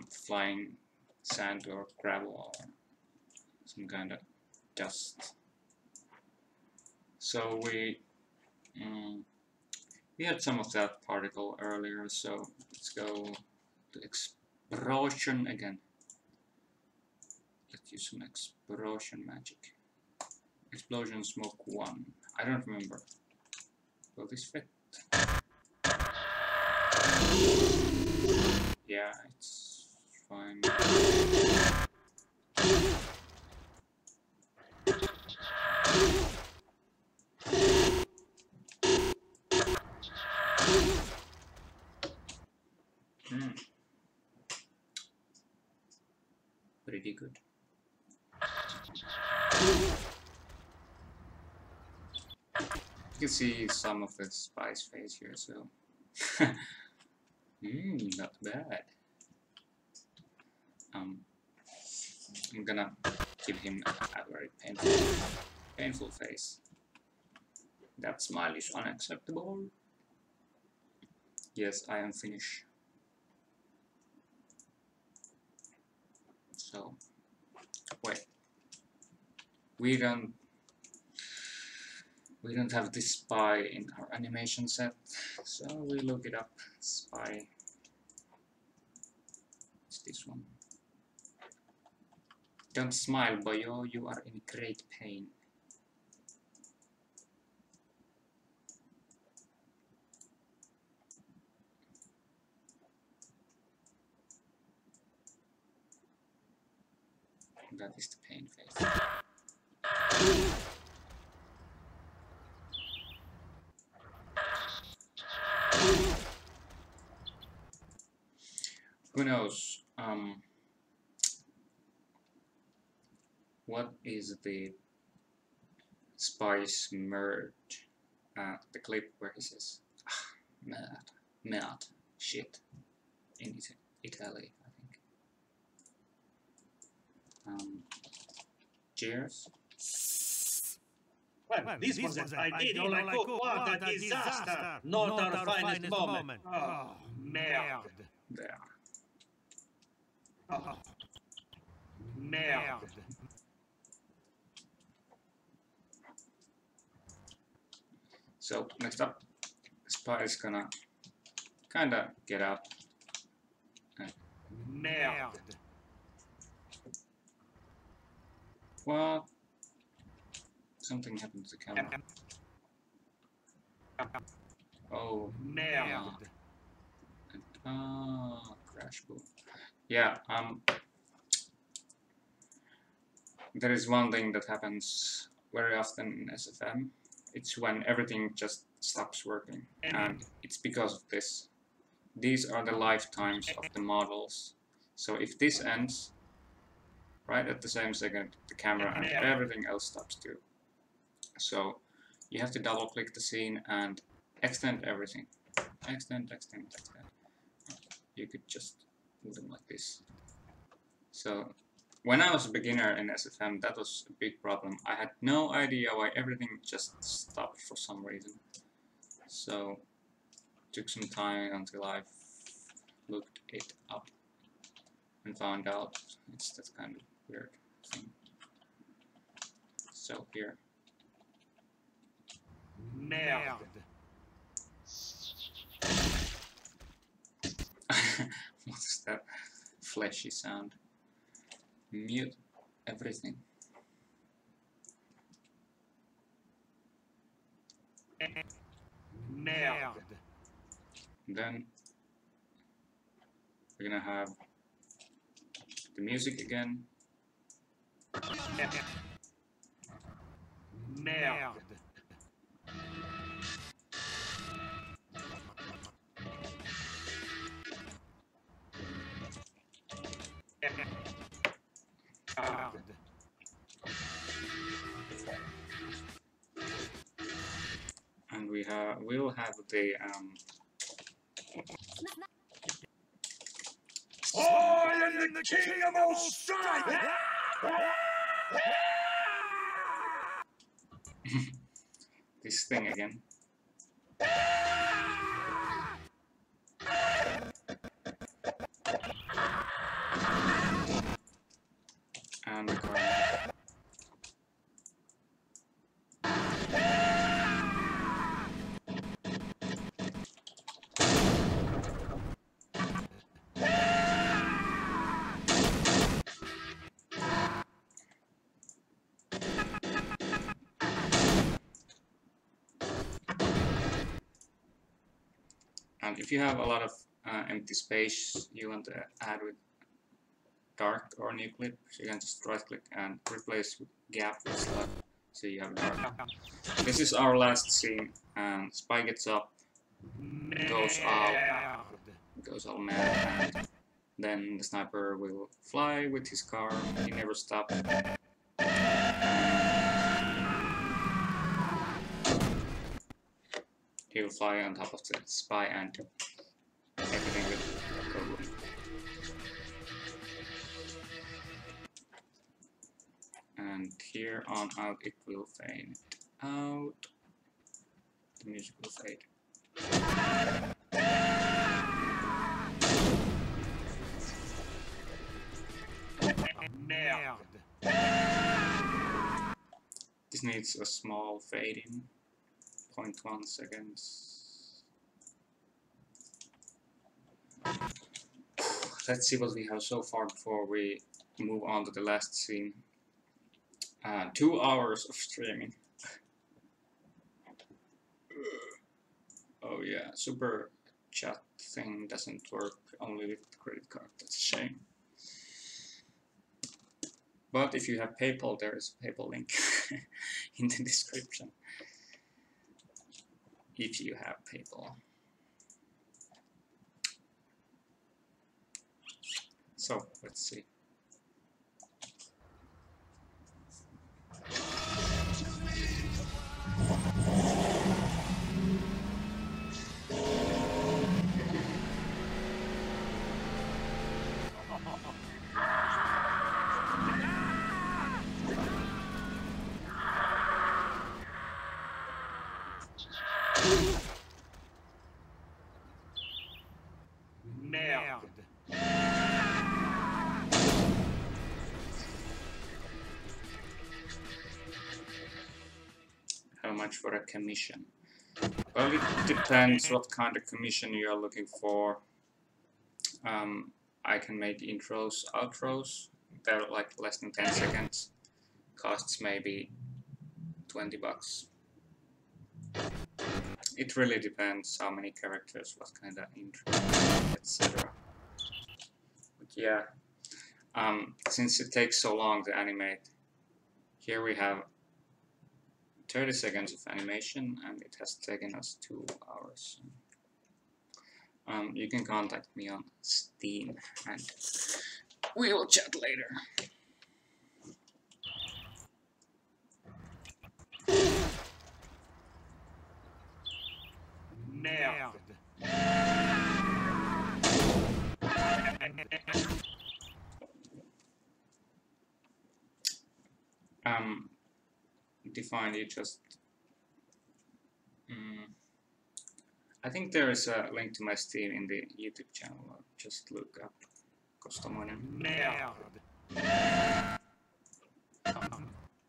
flying sand or gravel or some kind of dust. So we had some of that particle earlier, so let's go to explosion again. Let's use some explosion magic. Explosion smoke 1. I don't remember. Will this fit? Yeah, it's fine. Mm. Pretty good. You can see some of the spy's face here, so not bad. I'm gonna give him a very painful face. That smile is unacceptable. Yes, I am finished. So, wait. We don't have this spy in our animation set, so we look it up. Spy. It's this one. Don't smile, boyo. You are in great pain. That is the pain face. Who knows? What is the spy's Merde? The clip where he says, Merde, shit, in Italy, I think. Cheers. Well, this was an idea like what a disaster! Not our finest moment. Oh, merde. There. Oh, merde. So next up, the spy is gonna kinda get out. Merde. What? Something happened to the camera. Oh, Merde. crash boom. Yeah, there is one thing that happens very often in SFM. It's when everything just stops working, and it's because of this. These are the lifetimes of the models. So if this ends, right at the same second, the camera and everything else stops too. So you have to double click the scene and extend everything. Extend. You could just do them like this. So when I was a beginner in SFM, that was a big problem. I had no idea why everything just stopped for some reason. So it took some time until I looked it up and found out it's that kind of weird thing. So here. Merde. What's that fleshy sound? Mute everything. Merde. Then we're gonna have the music again. Merde. And we'll have the I am the king of all strife! this thing again. And the car. And if you have a lot of empty space you want to add with dark or new clip, so you can just right click and replace gap with slot, so you have dark. This is our last scene, and spy gets up, goes goes all mad, and then the sniper will fly with his car. He never stops. He will fly on top of the spy and everything will go wrong. And here on out it will fade out. The music will fade. Merde. This needs a small fade in, 0.1 seconds. Let's see what we have so far before we move on to the last scene. 2 hours of streaming. Oh yeah, super chat thing doesn't work only with credit card. That's a shame. But if you have PayPal, there is a PayPal link in the description. If you have PayPal. So let's see. Merde. How much for a commission? Well, it depends what kind of commission you are looking for. I can make intros, outros. They're like less than 10 seconds. Costs maybe 20 bucks. It really depends how many characters, what kind of intro, etc. But yeah, since it takes so long to animate, here we have 30 seconds of animation and it has taken us 2 hours. You can contact me on Steam and we will chat later. Merde. Define you just... I think there is a link to my Steam in the YouTube channel. Just look up Kostamoinen. Merde.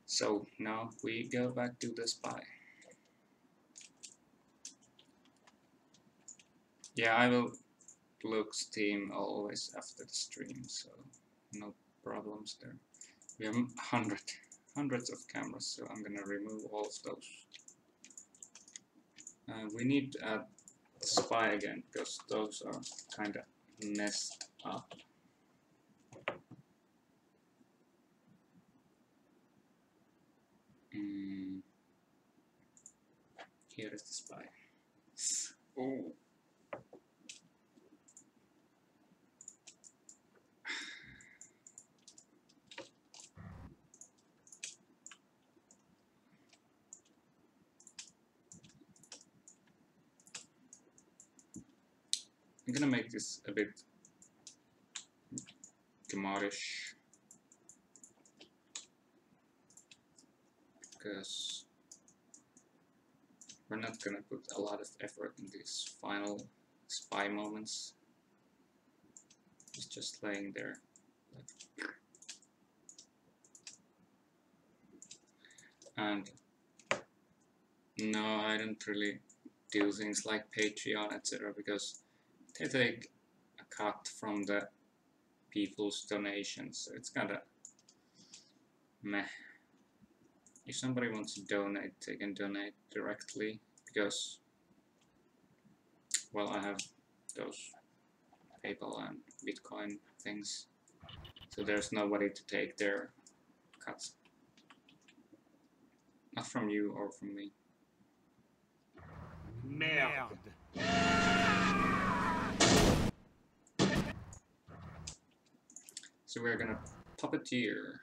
So now we go back to the spy. Yeah, I will look Steam always after the stream, so no problems there. We have hundreds of cameras, so I'm gonna remove all of those. We need to add spy again, because those are kinda messed up. Here is the spy. Oh. I'm gonna make this a bit commodish because we're not gonna put a lot of effort in these final spy moments. It's just laying there like... And no, I don't really do things like Patreon, etc. because they take a cut from the people's donations, so it's kinda meh. If somebody wants to donate, they can donate directly, because, well, I have those PayPal and Bitcoin things, so there's nobody to take their cuts. Not from you or from me. Merde. So we're gonna puppeteer.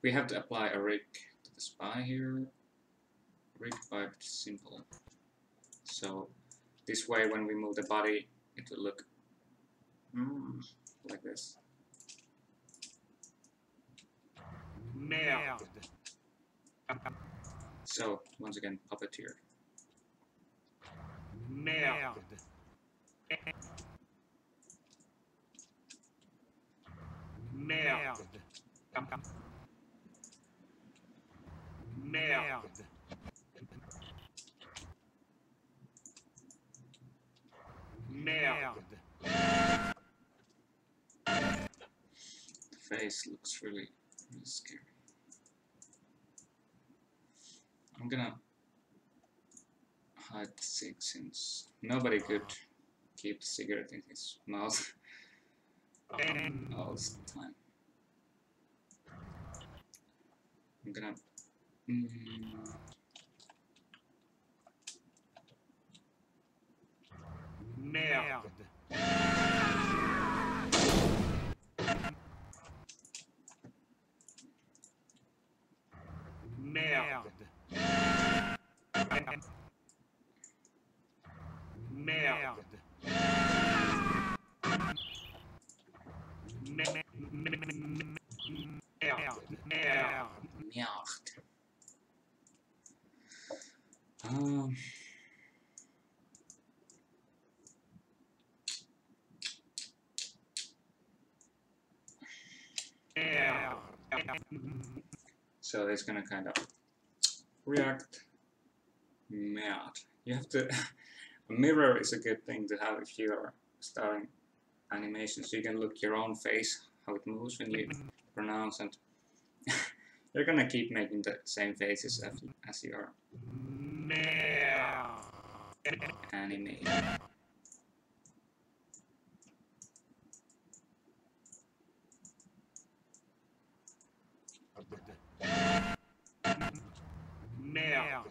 We have to apply a rig to the spy here. Rig pipe simple. So this way, when we move the body, it will look like this. Merde. So once again, puppeteer. Merde. Merde. Merde. Merde. The face looks really scary. I'm gonna hide the cig since nobody could keep the cigarette in his mouth all the time. I'm gonna Merde. Merde. Merde. Merde. So it's gonna kind of react. Merde. You have to. A mirror is a good thing to have if you are starting animation, so you can look your own face, how it moves when you pronounce, and you're gonna keep making the same faces as you are animating. Merde.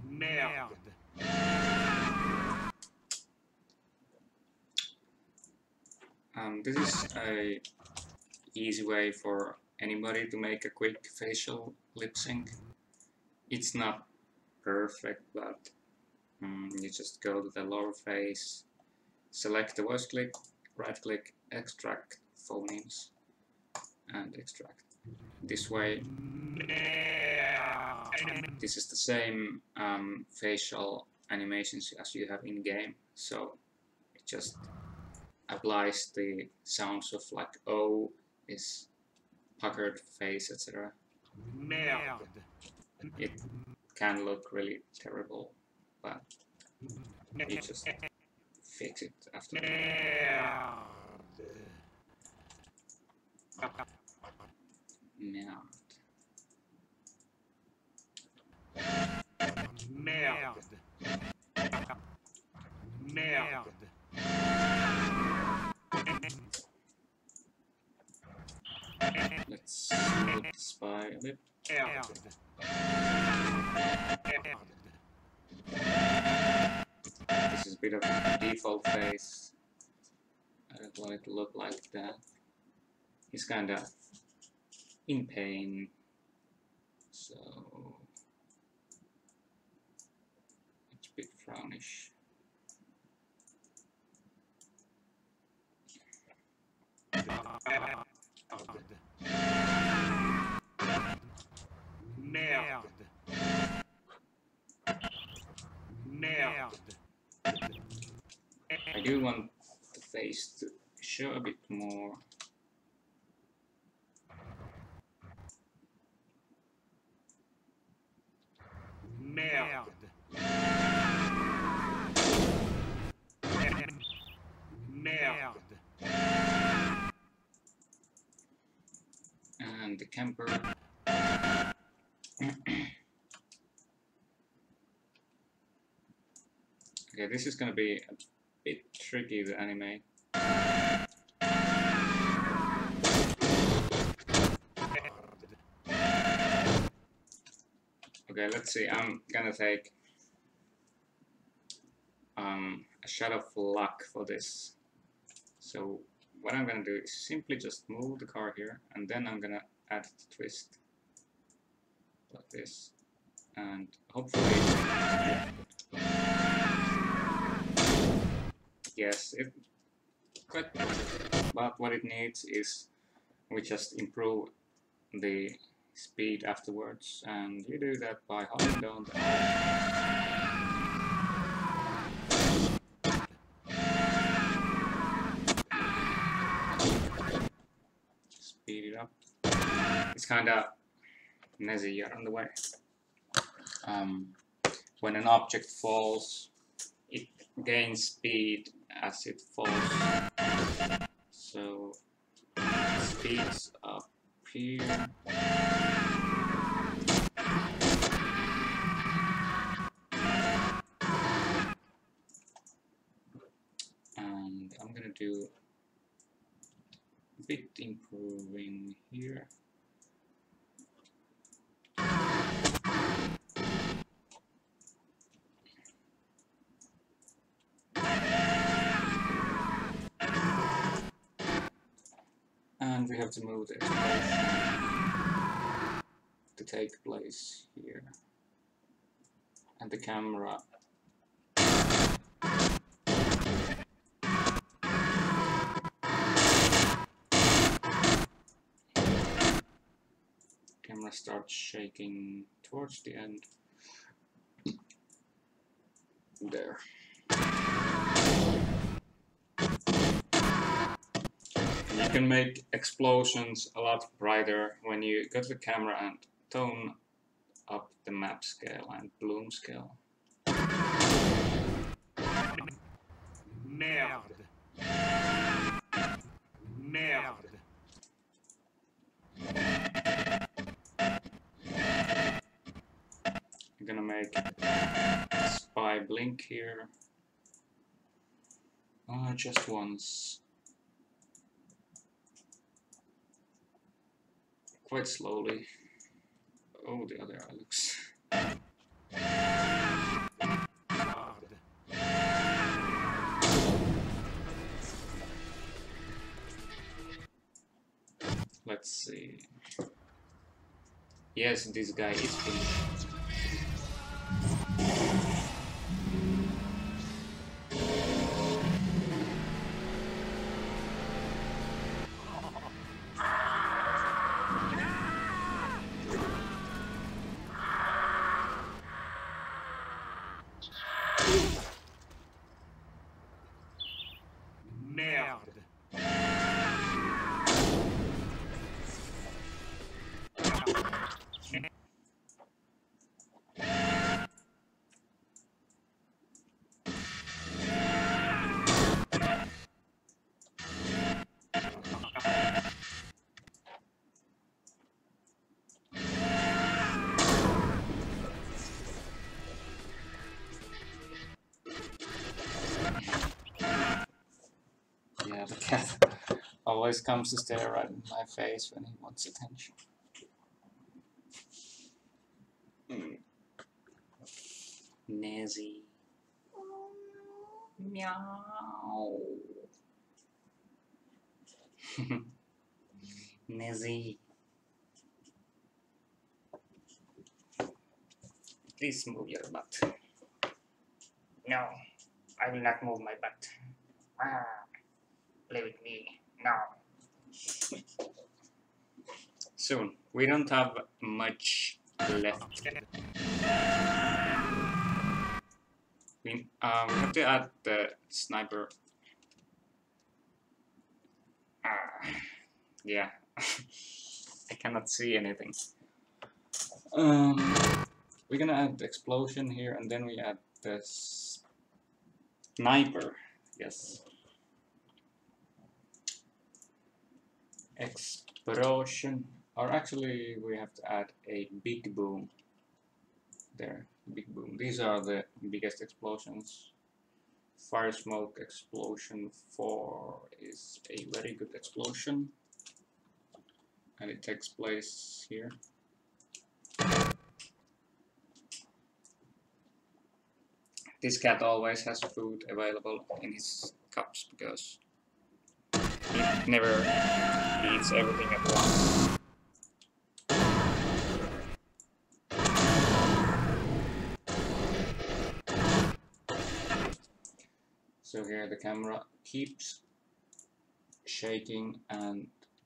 Merde. This is a easy way for anybody to make a quick facial lip sync. It's not perfect, but you just go to the lower face, select the voice clip, right click, extract phonemes, and extract. This way, this is the same facial animations as you have in game, so it just applies the sounds of like O is puckered face, etc. Merde. It can look really terrible, but you just fix it after. Merde. Merde. Merde. Let's move the spy a bit. This is a bit of a default face. I don't want it to look like that. He's kinda in pain, so it's a bit frownish. Merde. Merde. I do want the face to show a bit more. Merde. Merde. And the camper. Okay, this is gonna be a bit tricky to animate. Okay, let's see. I'm gonna take a shot of luck for this. So what I'm gonna do is simply just move the car here, and then I'm gonna add the twist like this, and hopefully, yes, it quite perfect. But what it needs is we just improve the speed afterwards, and you do that by holding down the speed it up. It's kinda messy on the way. When an object falls, it gains speed as it falls. So it speeds up here. And I'm gonna do a bit improving here. And we have to move the explosion to take place here. And the camera starts shaking towards the end. There. You can make explosions a lot brighter when you get the camera and tone up the map scale and bloom scale. Merde. Merde. I'm gonna make a spy blink here. Just once. Quite slowly. Oh, the other eye looks. Let's see. Yes, this guy is finished. Merde. Yeah, the cat always comes to stare right in my face when he wants attention. Nazi. Meow. Nazi. Please move your butt. No, I will not move my butt. Play with me now. Soon. We don't have much left. We have to add the sniper. Yeah. I cannot see anything. We're gonna add the explosion here, and then we add the sniper. Yes. Explosion. Or actually, we have to add a big boom there. Big boom. These are the biggest explosions. Fire smoke explosion 4 is a very good explosion, and it takes place here. This cat always has food available in his cups because he never eats everything at once. So here the camera keeps shaking and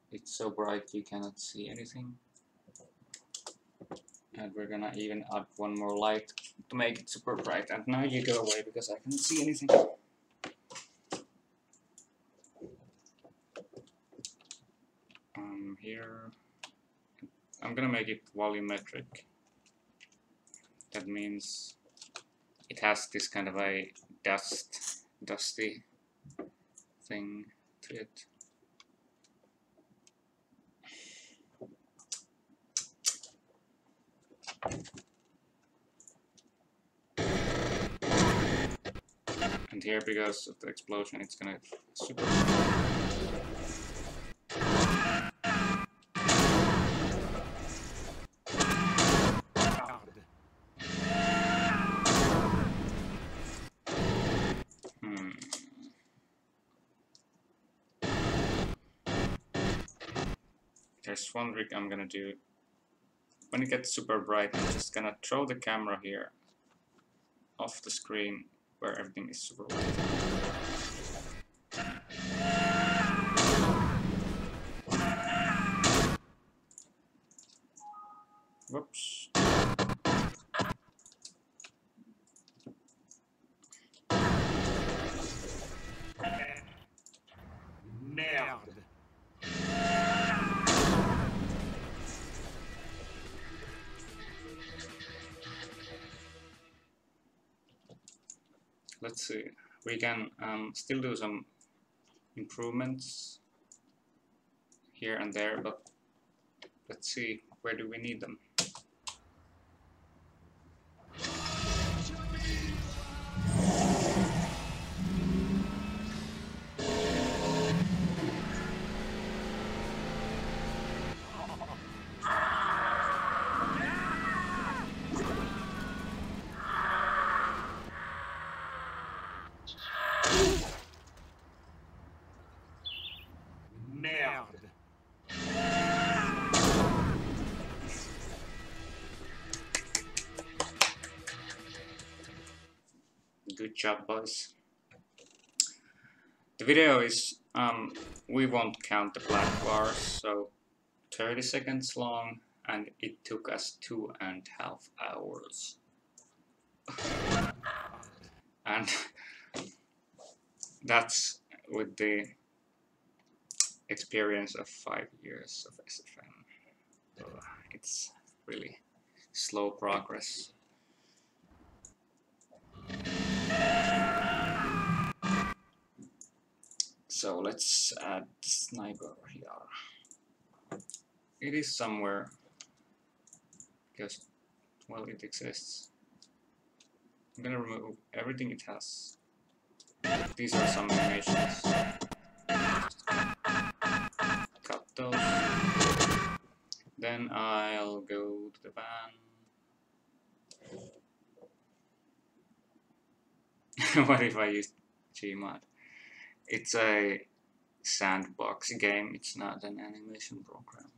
it's so bright you cannot see anything. And we're gonna even add one more light to make it super bright. And now you go away because I can't see anything. Here, I'm gonna make it volumetric. That means it has this kind of a dusty thing to it. And here, because of the explosion, it's gonna super. There's one trick I'm gonna do. When it gets super bright, I'm just gonna throw the camera here off the screen where everything is super bright. Whoops. Merde. Let's see. We can still do some improvements here and there, but let's see, where do we need them? Merde. Good job, boys. The video is, we won't count the black bars, so 30 seconds long, and it took us 2.5 hours. And that's with the experience of 5 years of SFM. It's really slow progress. So let's add sniper here. It is somewhere because, well, it exists. I'm gonna remove everything it has. These are some animations. Just cut those. Then I'll go to the van. What if I use Gmod? It's a sandbox game, it's not an animation program.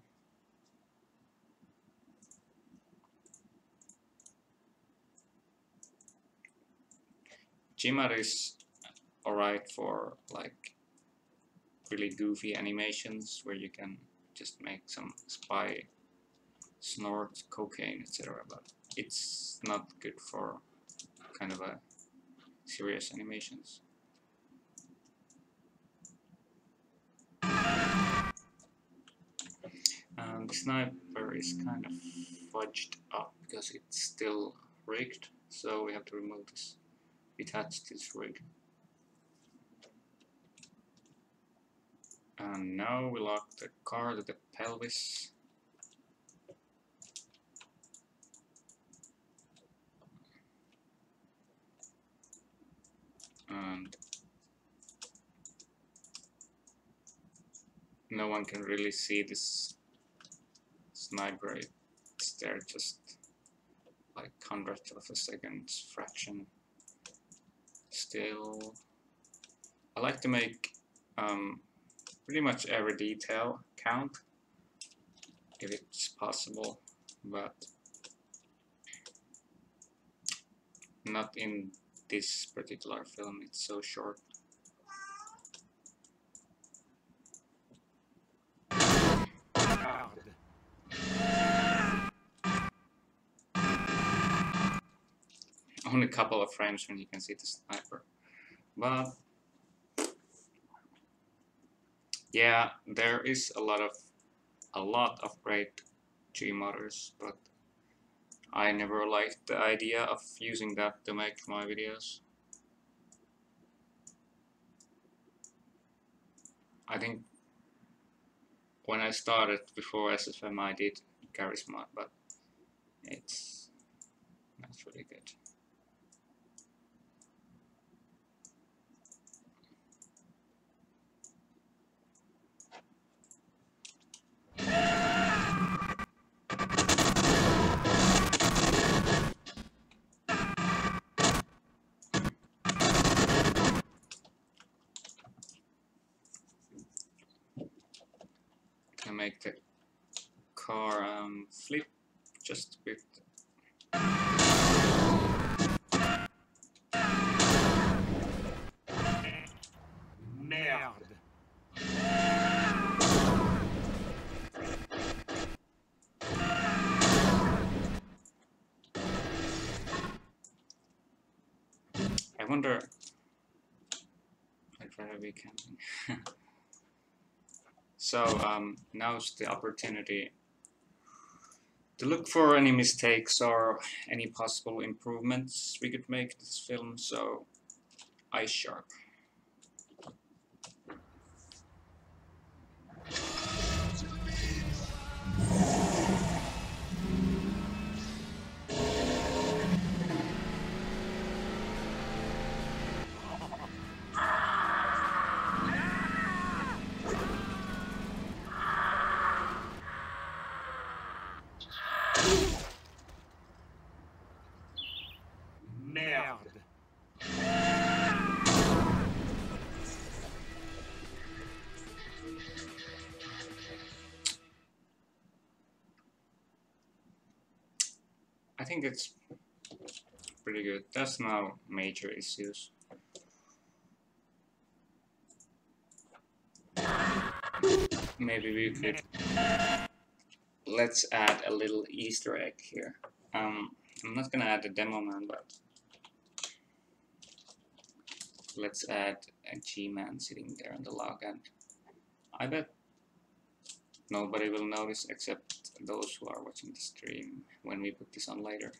Gmod is alright for like really goofy animations where you can just make some spy snort cocaine, etc. But it's not good for kind of a serious animations. And the sniper is kind of fudged up because it's still rigged, so we have to remove this, detach this rig. And now we lock the car to the pelvis. and no one can really see this sniper. It's there just like hundredth of a second fraction. Still, I like to make pretty much every detail count if it's possible, but not in this particular film. It's so short. Only a couple of frames when you can see the sniper, but yeah, there is a lot of great G mutters, but I never liked the idea of using that to make my videos. I think when I started before SFM I did charisma, but it's not really good. Can make the car flip just a bit. Merde. I wonder. I'd rather be camping. So now's the opportunity to look for any mistakes or any possible improvements we could make this film. So eye sharp. Merde. I think it's pretty good. There's no major issues. Maybe we could let's add a little Easter egg here. I'm not gonna add a demo man, but let's add a G-man sitting there on the log, and I bet nobody will notice except those who are watching the stream when we put this on later.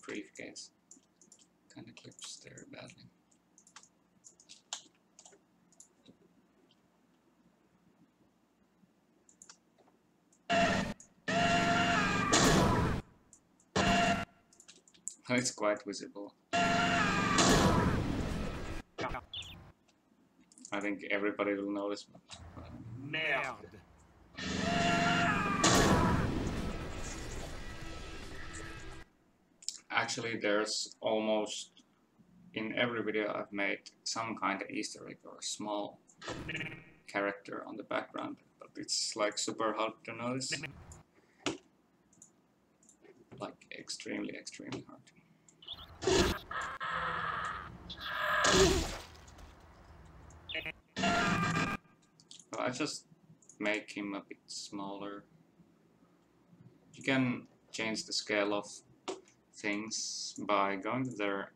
Briefcase kind of clips there badly. It's quite visible. I think everybody will notice. Merde. Actually, there's almost in every video I've made some kind of Easter egg or small character on the background, but it's like super hard to notice. Like extremely hard. So I just make him a bit smaller. You can change the scale of things by going to their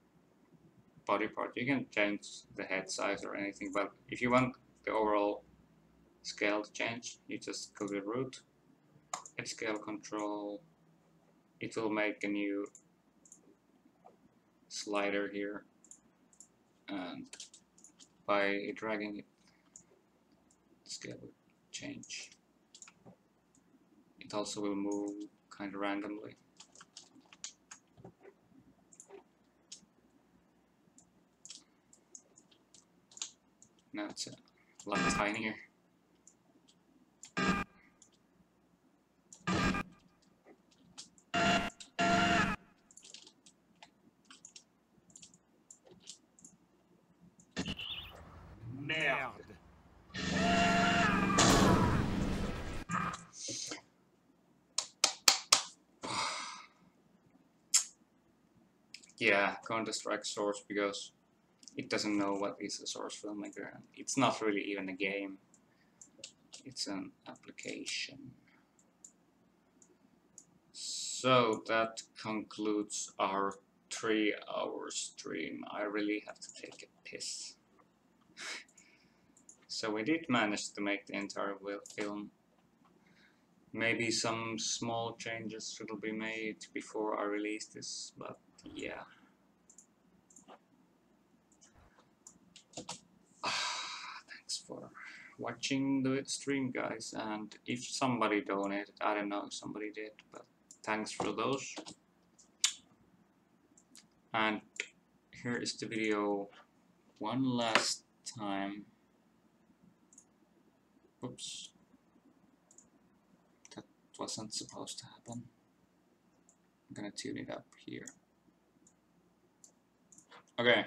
body part. You can change the head size or anything, but if you want the overall scale to change, you just go to root, hit scale control. It will make a new slider here, and by dragging it, the scale will change. It also will move kind of randomly. Now it's a lot tinier. Merde. Yeah, Counter-Strike source, because it doesn't know what is a source filmmaker. It's not really even a game. It's an application. So that concludes our 3-hour stream. I really have to take a piss. So we did manage to make the entire film. Maybe some small changes will be made before I release this, but yeah. Thanks for watching the stream, guys, and if somebody donated, I don't know if somebody did, but thanks for those. And here is the video one last time. Oops, that wasn't supposed to happen. I'm gonna tune it up here. Okay,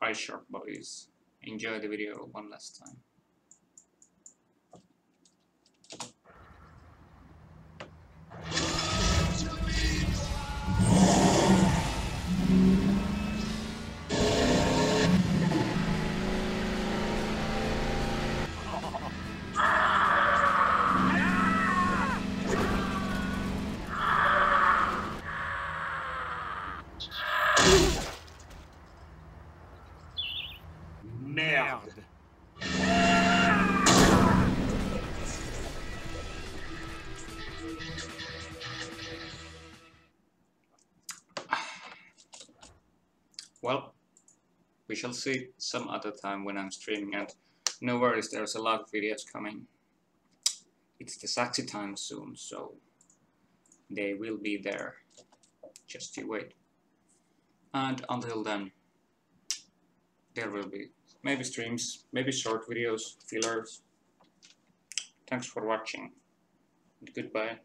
Ice Shark boys, enjoy the video one last time. Merde. Well, we shall see some other time when I'm streaming, and no worries, there's a lot of videos coming. It's the sexy time soon, so they will be there. Just you wait. And until then, there will be maybe streams, maybe short videos, fillers. Thanks for watching. Goodbye.